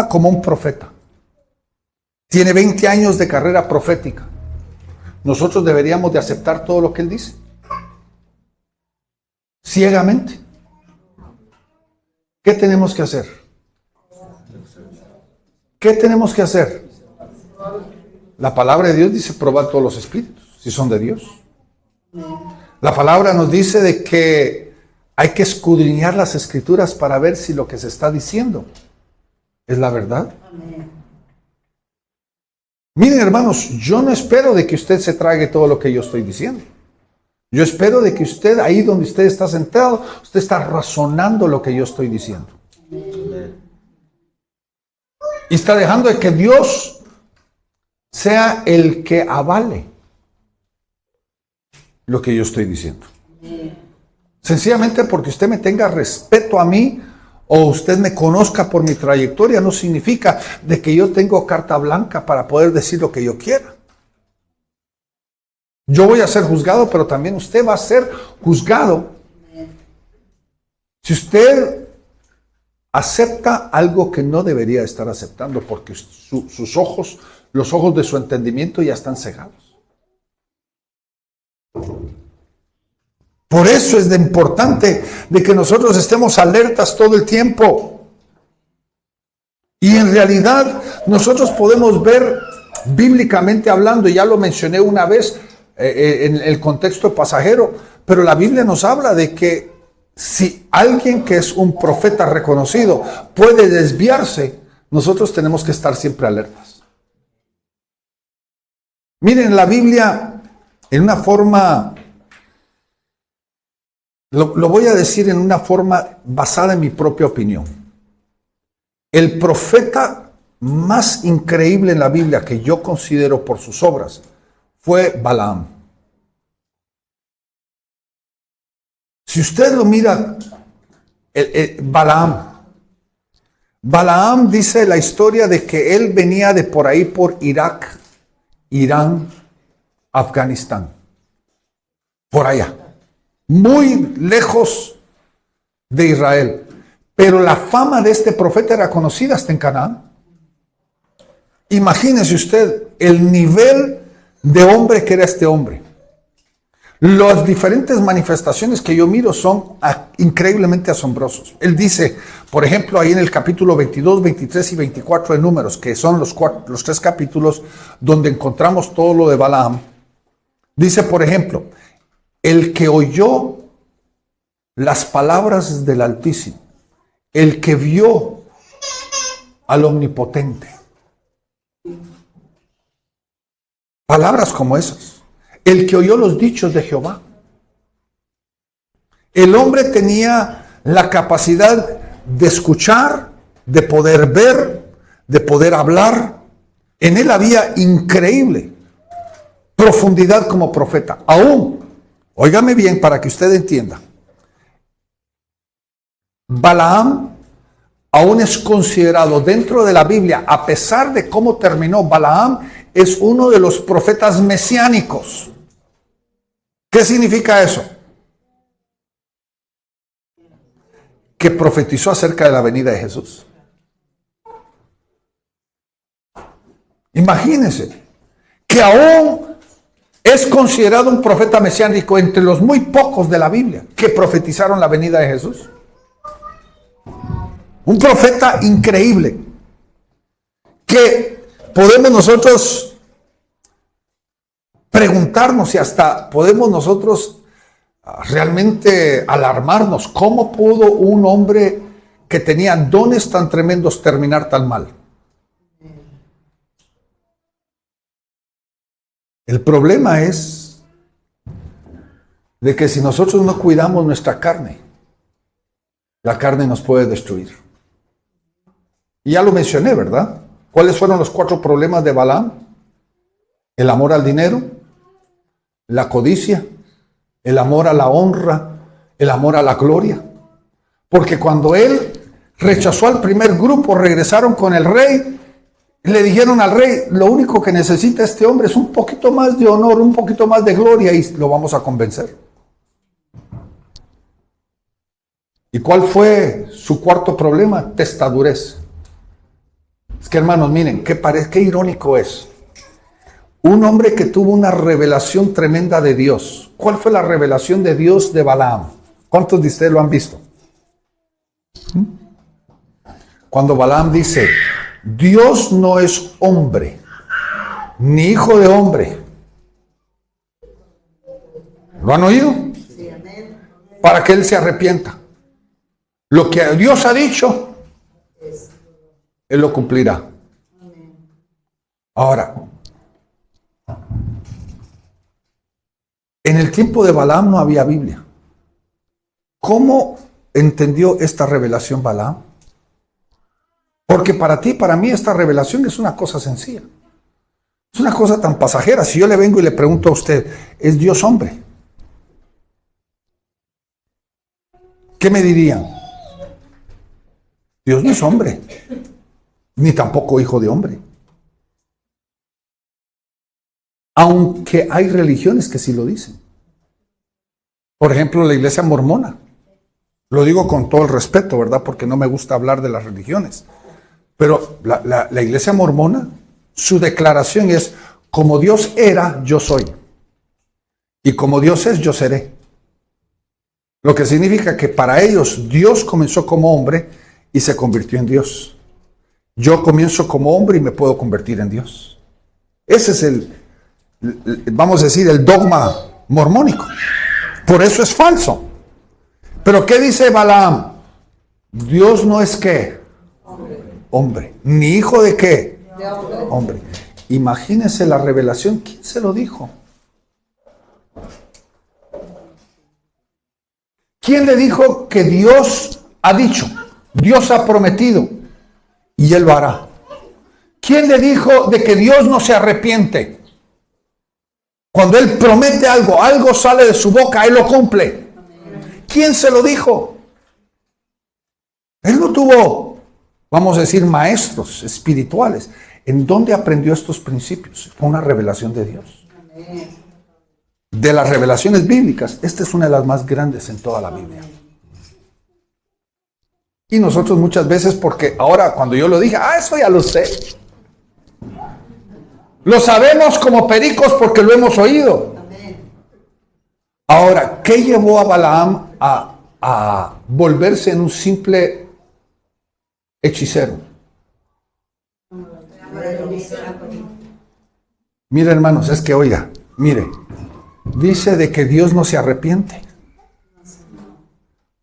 como un profeta. Tiene 20 años de carrera profética. Nosotros deberíamos de aceptar todo lo que él dice. Ciegamente. ¿Qué tenemos que hacer? ¿Qué tenemos que hacer? La palabra de Dios dice probar todos los espíritus, si son de Dios. La palabra nos dice de que hay que escudriñar las escrituras para ver si lo que se está diciendo es la verdad. Miren, hermanos, yo no espero de que usted se trague todo lo que yo estoy diciendo. Yo espero de que usted, ahí donde usted está sentado, usted está razonando lo que yo estoy diciendo. Y está dejando de que Dios sea el que avale lo que yo estoy diciendo. Sencillamente porque usted me tenga respeto a mí o usted me conozca por mi trayectoria no significa de que yo tengo carta blanca para poder decir lo que yo quiera. Yo voy a ser juzgado, pero también usted va a ser juzgado. Si usted acepta algo que no debería estar aceptando porque sus ojos, los ojos de su entendimiento ya están cegados. Por eso es de importante de que nosotros estemos alertas todo el tiempo. Y en realidad nosotros podemos ver bíblicamente hablando, ya lo mencioné una vez en el contexto pasajero, pero la Biblia nos habla de que si alguien que es un profeta reconocido puede desviarse, nosotros tenemos que estar siempre alertas. Miren, la Biblia en una forma Lo voy a decir en una forma basada en mi propia opinión. El profeta más increíble en la Biblia que yo considero por sus obras fue Balaam. Si usted lo mira, Balaam dice la historia de que él venía de por ahí, por Irak, Irán, Afganistán, por allá, muy lejos de Israel. Pero la fama de este profeta era conocida hasta en Canaán. Imagínese usted el nivel de hombre que era este hombre. Las diferentes manifestaciones que yo miro son increíblemente asombrosos. Él dice, por ejemplo, ahí en el capítulo 22, 23 y 24 de Números, que son los 3 capítulos donde encontramos todo lo de Balaam. Dice, por ejemplo, el que oyó las palabras del Altísimo, el que vio al Omnipotente. Palabras como esas. El que oyó los dichos de Jehová. El hombre tenía la capacidad de escuchar, de poder ver, de poder hablar. En él había increíble profundidad como profeta. Aún, óigame bien para que usted entienda, Balaam aún es considerado dentro de la Biblia, a pesar de cómo terminó, Balaam es uno de los profetas mesiánicos. ¿Qué significa eso? Que profetizó acerca de la venida de Jesús. Imagínense que aún es considerado un profeta mesiánico entre los muy pocos de la Biblia que profetizaron la venida de Jesús. Un profeta increíble que podemos nosotros preguntarnos y hasta podemos nosotros realmente alarmarnos. ¿Cómo pudo un hombre que tenía dones tan tremendos terminar tan mal? El problema es de que si nosotros no cuidamos nuestra carne, la carne nos puede destruir. Y ya lo mencioné, ¿verdad? ¿Cuáles fueron los 4 problemas de Balaam? El amor al dinero, la codicia, el amor a la honra, el amor a la gloria. Porque cuando él rechazó al primer grupo, regresaron con el rey, le dijeron al rey, lo único que necesita este hombre es un poquito más de honor, un poquito más de gloria y lo vamos a convencer. ¿Y cuál fue su 4 problema? Testadurez. Es que hermanos, miren, qué irónico es. Un hombre que tuvo una revelación tremenda de Dios. ¿Cuál fue la revelación de Dios de Balaam? ¿Cuántos de ustedes lo han visto? Cuando Balaam dice, Dios no es hombre, ni hijo de hombre. ¿Lo han oído? Para que él se arrepienta. Lo que Dios ha dicho, él lo cumplirá. Ahora, en el tiempo de Balaam no había Biblia. ¿Cómo entendió esta revelación Balaam? Porque para ti, para mí, esta revelación es una cosa sencilla. Es una cosa tan pasajera. Si yo le vengo y le pregunto a usted, ¿es Dios hombre? ¿Qué me dirían? Dios no es hombre, ni tampoco hijo de hombre. Aunque hay religiones que sí lo dicen. Por ejemplo, la iglesia mormona. Lo digo con todo el respeto, ¿verdad? Porque no me gusta hablar de las religiones. Pero la iglesia mormona, su declaración es, como Dios era, yo soy. Y como Dios es, yo seré. Lo que significa que para ellos Dios comenzó como hombre y se convirtió en Dios. Yo comienzo como hombre y me puedo convertir en Dios. Ese es vamos a decir, el dogma mormónico. Por eso es falso. Pero ¿qué dice Balaam? Dios no es ¿qué? Hombre. ¿Ni hijo de qué? De hombre. Imagínense la revelación. ¿Quién se lo dijo? ¿Quién le dijo que Dios ha dicho? Dios ha prometido y Él lo hará. ¿Quién le dijo de que Dios no se arrepiente? Cuando Él promete algo, algo sale de su boca, Él lo cumple. ¿Quién se lo dijo? Él no tuvo, vamos a decir, maestros espirituales. ¿En dónde aprendió estos principios? Fue una revelación de Dios. De las revelaciones bíblicas, esta es una de las más grandes en toda la Biblia. Y nosotros muchas veces, porque ahora cuando yo lo dije, eso ya lo sé. Lo sabemos como pericos porque lo hemos oído. Ahora, ¿qué llevó a Balaam a volverse en un simple hechicero? Mire, hermanos, es que oiga, mire, dice de que Dios no se arrepiente.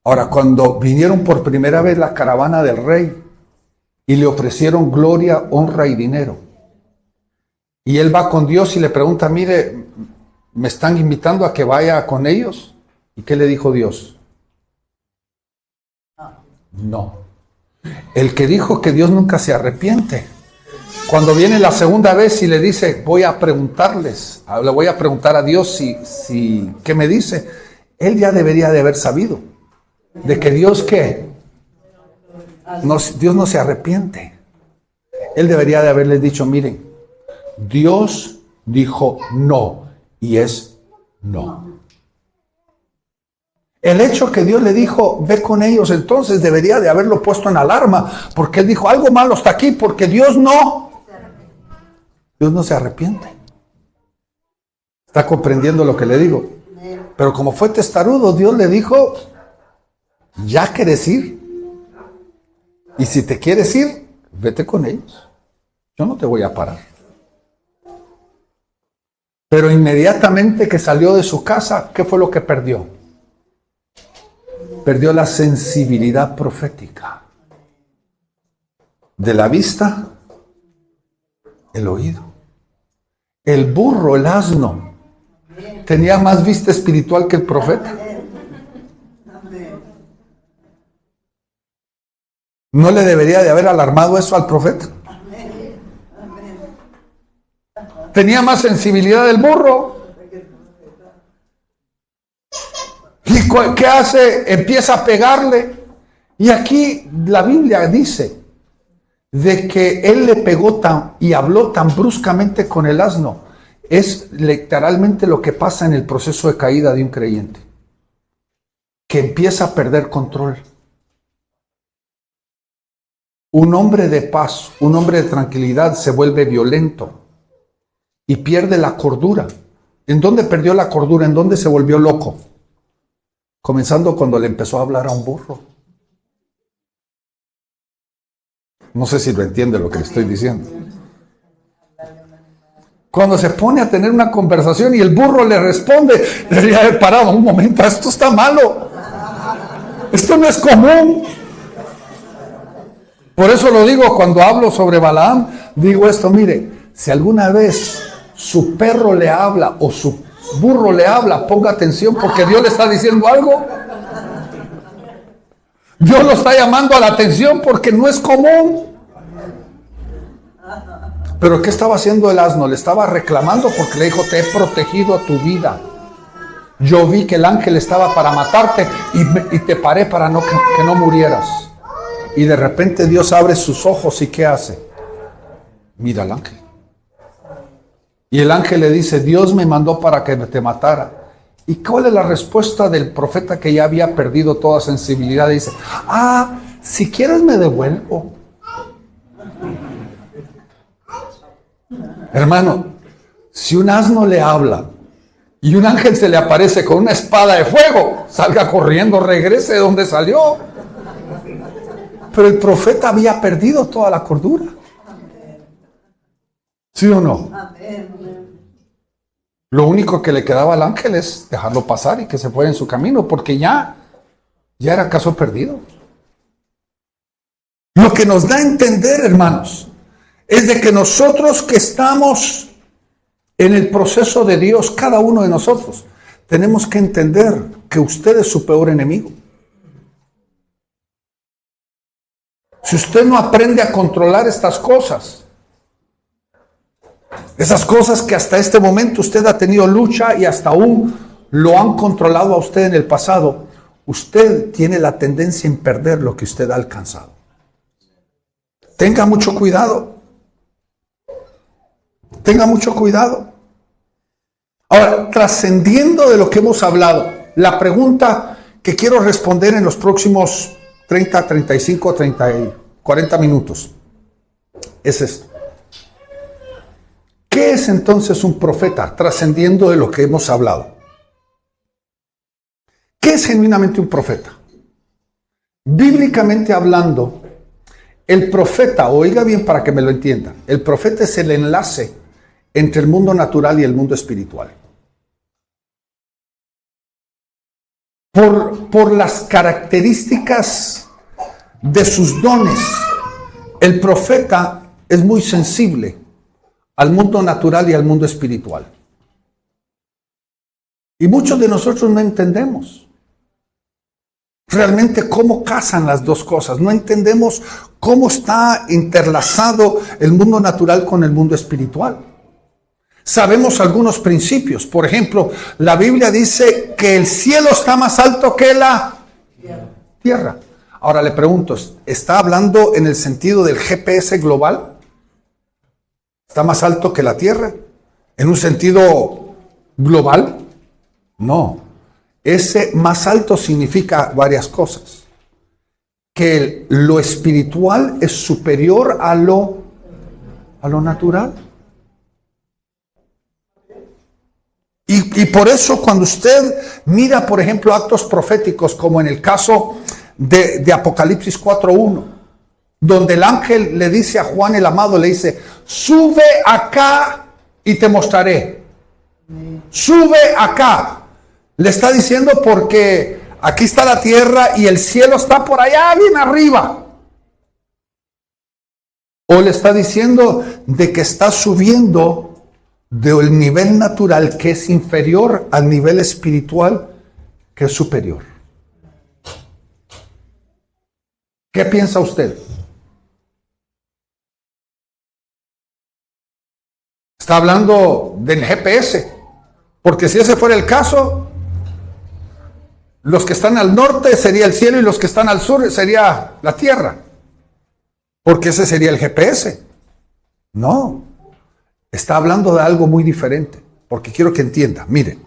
Ahora, cuando vinieron por primera vez la caravana del rey y le ofrecieron gloria, honra y dinero, y él va con Dios y le pregunta, mire, ¿me están invitando a que vaya con ellos? ¿Y qué le dijo Dios? No. El que dijo que Dios nunca se arrepiente. Cuando viene la segunda vez y le dice, voy a preguntarles, le voy a preguntar a Dios ¿qué me dice? Él ya debería de haber sabido de que Dios, ¿qué? Dios no se arrepiente. Él debería de haberles dicho, miren, Dios dijo no, y es no. El hecho que Dios le dijo, ve con ellos, entonces debería de haberlo puesto en alarma, porque él dijo, algo malo está aquí, porque Dios no se arrepiente. ¿Está comprendiendo lo que le digo? Pero como fue testarudo, Dios le dijo, ya quieres ir, y si te quieres ir, vete con ellos, yo no te voy a parar. Pero inmediatamente que salió de su casa, ¿qué fue lo que perdió? Perdió la sensibilidad profética. De la vista, el oído. El burro, el asno, tenía más vista espiritual que el profeta. ¿No le debería de haber alarmado eso al profeta? Tenía más sensibilidad del burro. ¿Y qué hace? Empieza a pegarle. Y aquí la Biblia dice de que él le pegó y habló tan bruscamente con el asno. Es literalmente lo que pasa en el proceso de caída de un creyente, que empieza a perder control. Un hombre de paz, un hombre de tranquilidad se vuelve violento y pierde la cordura. ¿En dónde perdió la cordura? ¿En dónde se volvió loco? Comenzando cuando le empezó a hablar a un burro. No sé si lo entiende lo que le estoy diciendo. Cuando se pone a tener una conversación y el burro le responde, debería haber parado un momento, esto está malo. Esto no es común. Por eso lo digo cuando hablo sobre Balaam, digo esto, mire, si alguna vez su perro le habla o su burro le habla, ponga atención porque Dios le está diciendo algo. Dios lo está llamando a la atención porque no es común. Pero ¿qué estaba haciendo el asno? Le estaba reclamando porque le dijo, te he protegido a tu vida. Yo vi que el ángel estaba para matarte y te paré para que no murieras. Y de repente Dios abre sus ojos y ¿qué hace? Mira al ángel. Y el ángel le dice, Dios me mandó para que te matara. ¿Y cuál es la respuesta del profeta que ya había perdido toda sensibilidad? Dice, si quieres me devuelvo. Hermano, si un asno le habla y un ángel se le aparece con una espada de fuego, salga corriendo, regrese de donde salió. Pero el profeta había perdido toda la cordura. ¿Sí o no? Lo único que le quedaba al ángel es dejarlo pasar y que se fuera en su camino, porque ya era caso perdido. Lo que nos da a entender, hermanos, es de que nosotros que estamos en el proceso de Dios, cada uno de nosotros, tenemos que entender que usted es su peor enemigo. Si usted no aprende a controlar estas cosas, esas cosas que hasta este momento usted ha tenido lucha y hasta aún lo han controlado a usted en el pasado, usted tiene la tendencia en perder lo que usted ha alcanzado. Tenga mucho cuidado. Tenga mucho cuidado. Ahora, trascendiendo de lo que hemos hablado, la pregunta que quiero responder en los próximos 30, 35, 30 y 40 minutos es esto. ¿Qué es entonces un profeta? Trascendiendo de lo que hemos hablado. ¿Qué es genuinamente un profeta? Bíblicamente hablando, el profeta, oiga bien para que me lo entienda, el profeta es el enlace entre el mundo natural y el mundo espiritual. Por las características de sus dones, el profeta es muy sensible al mundo natural y al mundo espiritual. Y muchos de nosotros no entendemos realmente cómo casan las dos cosas. No entendemos cómo está interlazado el mundo natural con el mundo espiritual. Sabemos algunos principios. Por ejemplo, la Biblia dice que el cielo está más alto que la tierra. Ahora le pregunto, ¿está hablando en el sentido del GPS global? ¿Está más alto que la tierra? ¿En un sentido global? No. Ese más alto significa varias cosas. Que lo espiritual es superior a lo natural. Y por eso cuando usted mira, por ejemplo, actos proféticos, como en el caso de Apocalipsis 4:1, donde el ángel le dice a Juan el amado, le dice, sube acá y te mostraré. Sube acá. Le está diciendo porque aquí está la tierra y el cielo está por allá, bien arriba. O le está diciendo de que está subiendo del nivel natural que es inferior al nivel espiritual que es superior. ¿Qué piensa usted? Está hablando del GPS, porque si ese fuera el caso, los que están al norte sería el cielo y los que están al sur sería la tierra, porque ese sería el GPS. No. Está hablando de algo muy diferente, porque quiero que entienda. Mire,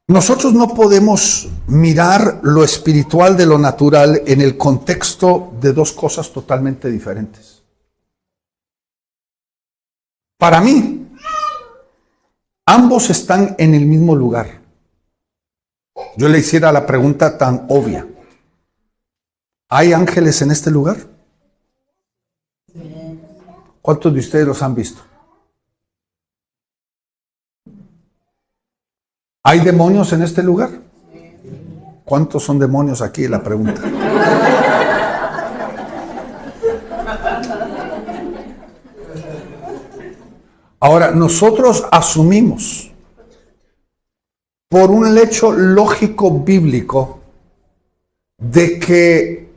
nosotros no podemos mirar lo espiritual de lo natural en el contexto de dos cosas totalmente diferentes. Para mí, ambos están en el mismo lugar. Yo le hiciera la pregunta tan obvia. ¿Hay ángeles en este lugar? ¿Cuántos de ustedes los han visto? ¿Hay demonios en este lugar? ¿Cuántos son demonios aquí? La pregunta. Ahora, nosotros asumimos por un hecho lógico bíblico de que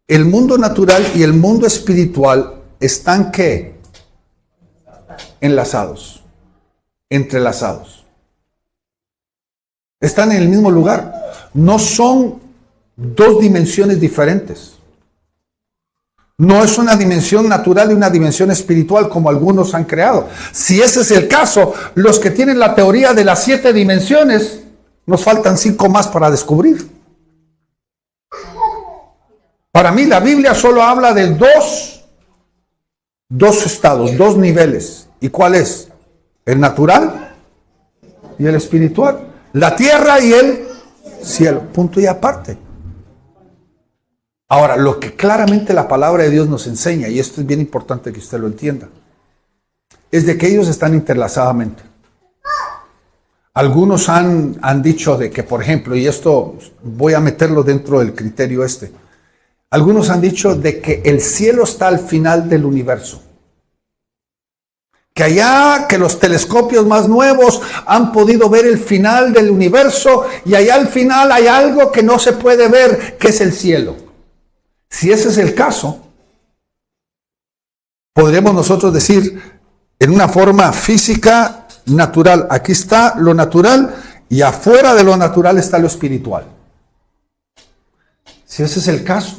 el mundo natural y el mundo espiritual están ¿qué? Enlazados, entrelazados. Están en el mismo lugar. No son dos dimensiones diferentes. No es una dimensión natural y una dimensión espiritual como algunos han creado. Si ese es el caso, los que tienen la teoría de las 7 dimensiones, nos faltan 5 más para descubrir. Para mí la Biblia solo habla de dos estados, 2 niveles. ¿Y cuál es? El natural y el espiritual. La tierra y el cielo. Punto y aparte. Ahora, lo que claramente la palabra de Dios nos enseña, y esto es bien importante que usted lo entienda, es de que ellos están interlazadamente. Algunos han dicho de que, por ejemplo, y esto voy a meterlo dentro del criterio algunos han dicho de que el cielo está al final del universo. Que allá, que los telescopios más nuevos han podido ver el final del universo y allá al final hay algo que no se puede ver, que es el cielo. Si ese es el caso, podremos nosotros decir en una forma física natural, aquí está lo natural y afuera de lo natural está lo espiritual. Si ese es el caso,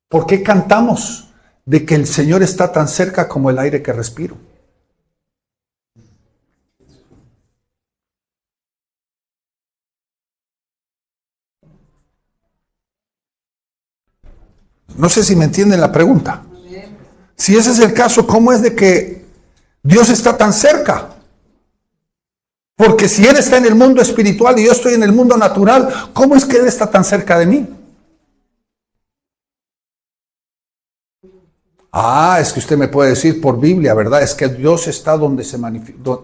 ¿por qué cantamos de que el Señor está tan cerca como el aire que respiro? No sé si me entienden la pregunta. Si ese es el caso, ¿cómo es de que Dios está tan cerca? Porque si Él está en el mundo espiritual y yo estoy en el mundo natural, ¿cómo es que Él está tan cerca de mí? Es que usted me puede decir por Biblia, ¿verdad? Es que Dios está donde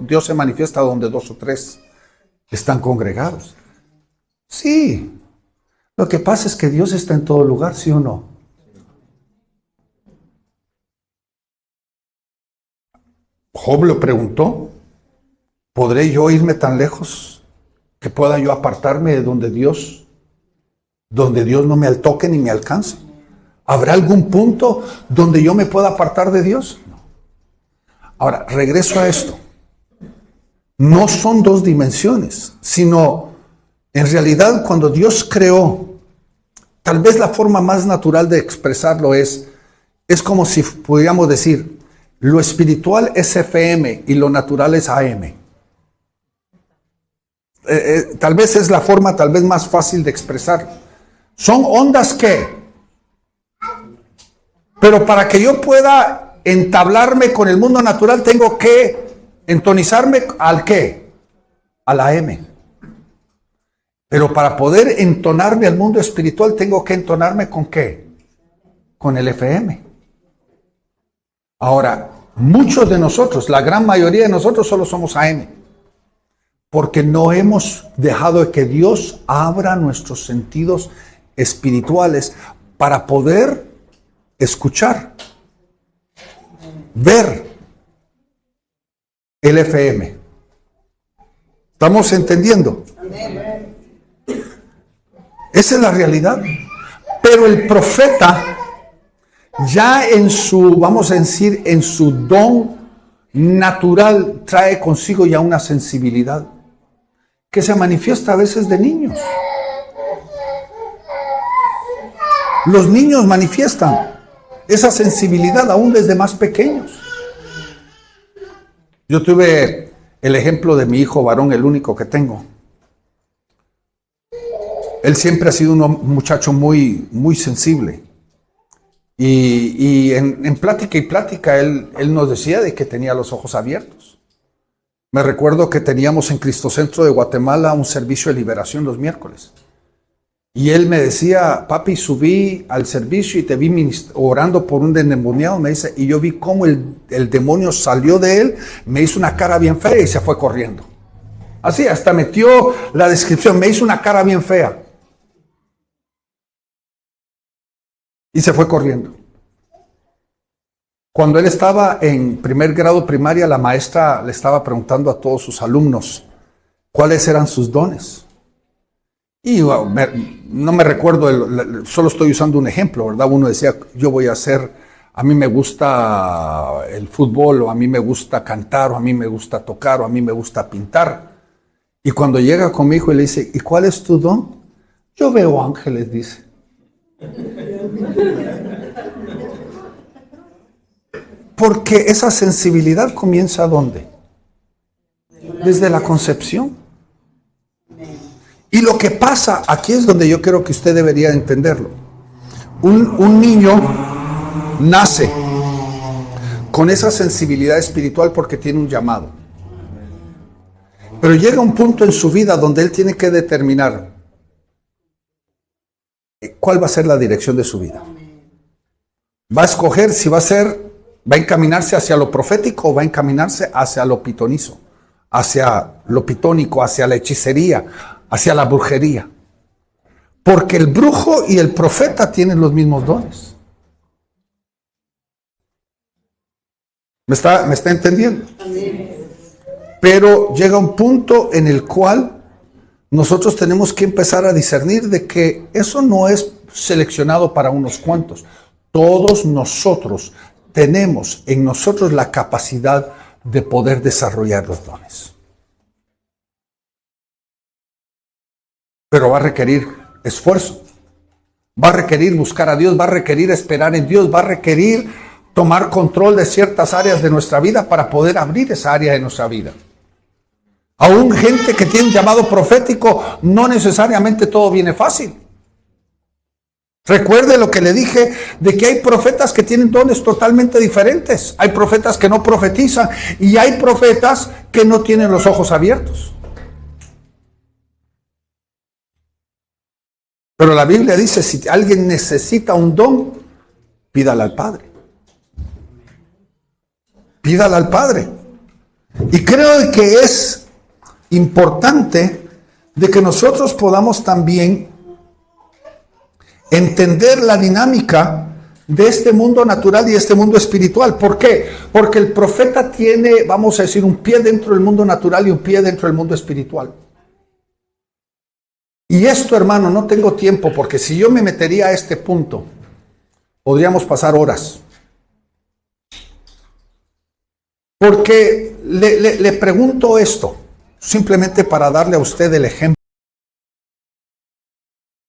Dios se manifiesta donde 2 o 3 están congregados. Sí. Lo que pasa es que Dios está en todo lugar, ¿sí o no? Job lo preguntó, ¿podré yo irme tan lejos que pueda yo apartarme de donde Dios no me toque ni me alcance? ¿Habrá algún punto donde yo me pueda apartar de Dios? No. Ahora, regreso a esto. No son 2 dimensiones, sino en realidad cuando Dios creó, tal vez la forma más natural de expresarlo es como si pudiéramos decir, lo espiritual es FM y lo natural es AM. Tal vez es la forma tal vez más fácil de expresar. Son ondas que, pero para que yo pueda entablarme con el mundo natural tengo que entonizarme al qué, al AM. Pero para poder entonarme al mundo espiritual tengo que entonarme con qué, con el FM. Ahora, muchos de nosotros, la gran mayoría de nosotros solo somos AM, porque no hemos dejado que Dios abra nuestros sentidos espirituales para poder escuchar, ver el FM. ¿Estamos entendiendo? Esa es la realidad. Pero el profeta, ya en su, vamos a decir, en su don natural, trae consigo ya una sensibilidad que se manifiesta a veces de niños. Los niños manifiestan esa sensibilidad aún desde más pequeños. Yo tuve el ejemplo de mi hijo varón, el único que tengo. Él siempre ha sido un muchacho muy, muy sensible. Y en plática y plática él nos decía de que tenía los ojos abiertos. Me recuerdo que teníamos en Cristocentro de Guatemala un servicio de liberación los miércoles. Y él me decía, papi, subí al servicio y te vi orando por un endemoniado, me dice, y yo vi cómo el demonio salió de él, me hizo una cara bien fea y se fue corriendo. Así, hasta metió la descripción, me hizo una cara bien fea. Y se fue corriendo. Cuando él estaba en primer grado primaria, la maestra le estaba preguntando a todos sus alumnos cuáles eran sus dones. Y no me recuerdo, solo estoy usando un ejemplo, ¿verdad? Uno decía, yo voy a hacer, a mí me gusta el fútbol, o a mí me gusta cantar, o a mí me gusta tocar, o a mí me gusta pintar. Y cuando llega con mi hijo y le dice, ¿y cuál es tu don? Yo veo ángeles, dice. Porque esa sensibilidad comienza ¿dónde? Desde la concepción. Y lo que pasa, aquí es donde yo creo que usted debería entenderlo. Un niño nace con esa sensibilidad espiritual porque tiene un llamado. Pero llega un punto en su vida donde él tiene que determinar cuál va a ser la dirección de su vida. Va a escoger si va a encaminarse hacia lo profético o va a encaminarse hacia lo pitonizo, hacia lo pitónico, hacia la hechicería, hacia la brujería. Porque el brujo y el profeta tienen los mismos dones. ¿Me está entendiendo? Pero llega un punto en el cual nosotros tenemos que empezar a discernir de que eso no es seleccionado para unos cuantos. Todos nosotros tenemos en nosotros la capacidad de poder desarrollar los dones. Pero va a requerir esfuerzo, va a requerir buscar a Dios, va a requerir esperar en Dios, va a requerir tomar control de ciertas áreas de nuestra vida para poder abrir esa área de nuestra vida. Aún gente que tiene un llamado profético, no necesariamente todo viene fácil. Recuerde lo que le dije de que hay profetas que tienen dones totalmente diferentes. Hay profetas que no profetizan y hay profetas que no tienen los ojos abiertos. Pero la Biblia dice, si alguien necesita un don, pídale al Padre. Pídale al Padre. Y creo que es importante de que nosotros podamos también entender la dinámica de este mundo natural y este mundo espiritual. ¿Por qué? Porque el profeta tiene, vamos a decir, un pie dentro del mundo natural y un pie dentro del mundo espiritual. Y esto, hermano, no tengo tiempo, porque si yo me metería a este punto, podríamos pasar horas. Porque le pregunto esto, simplemente para darle a usted el ejemplo.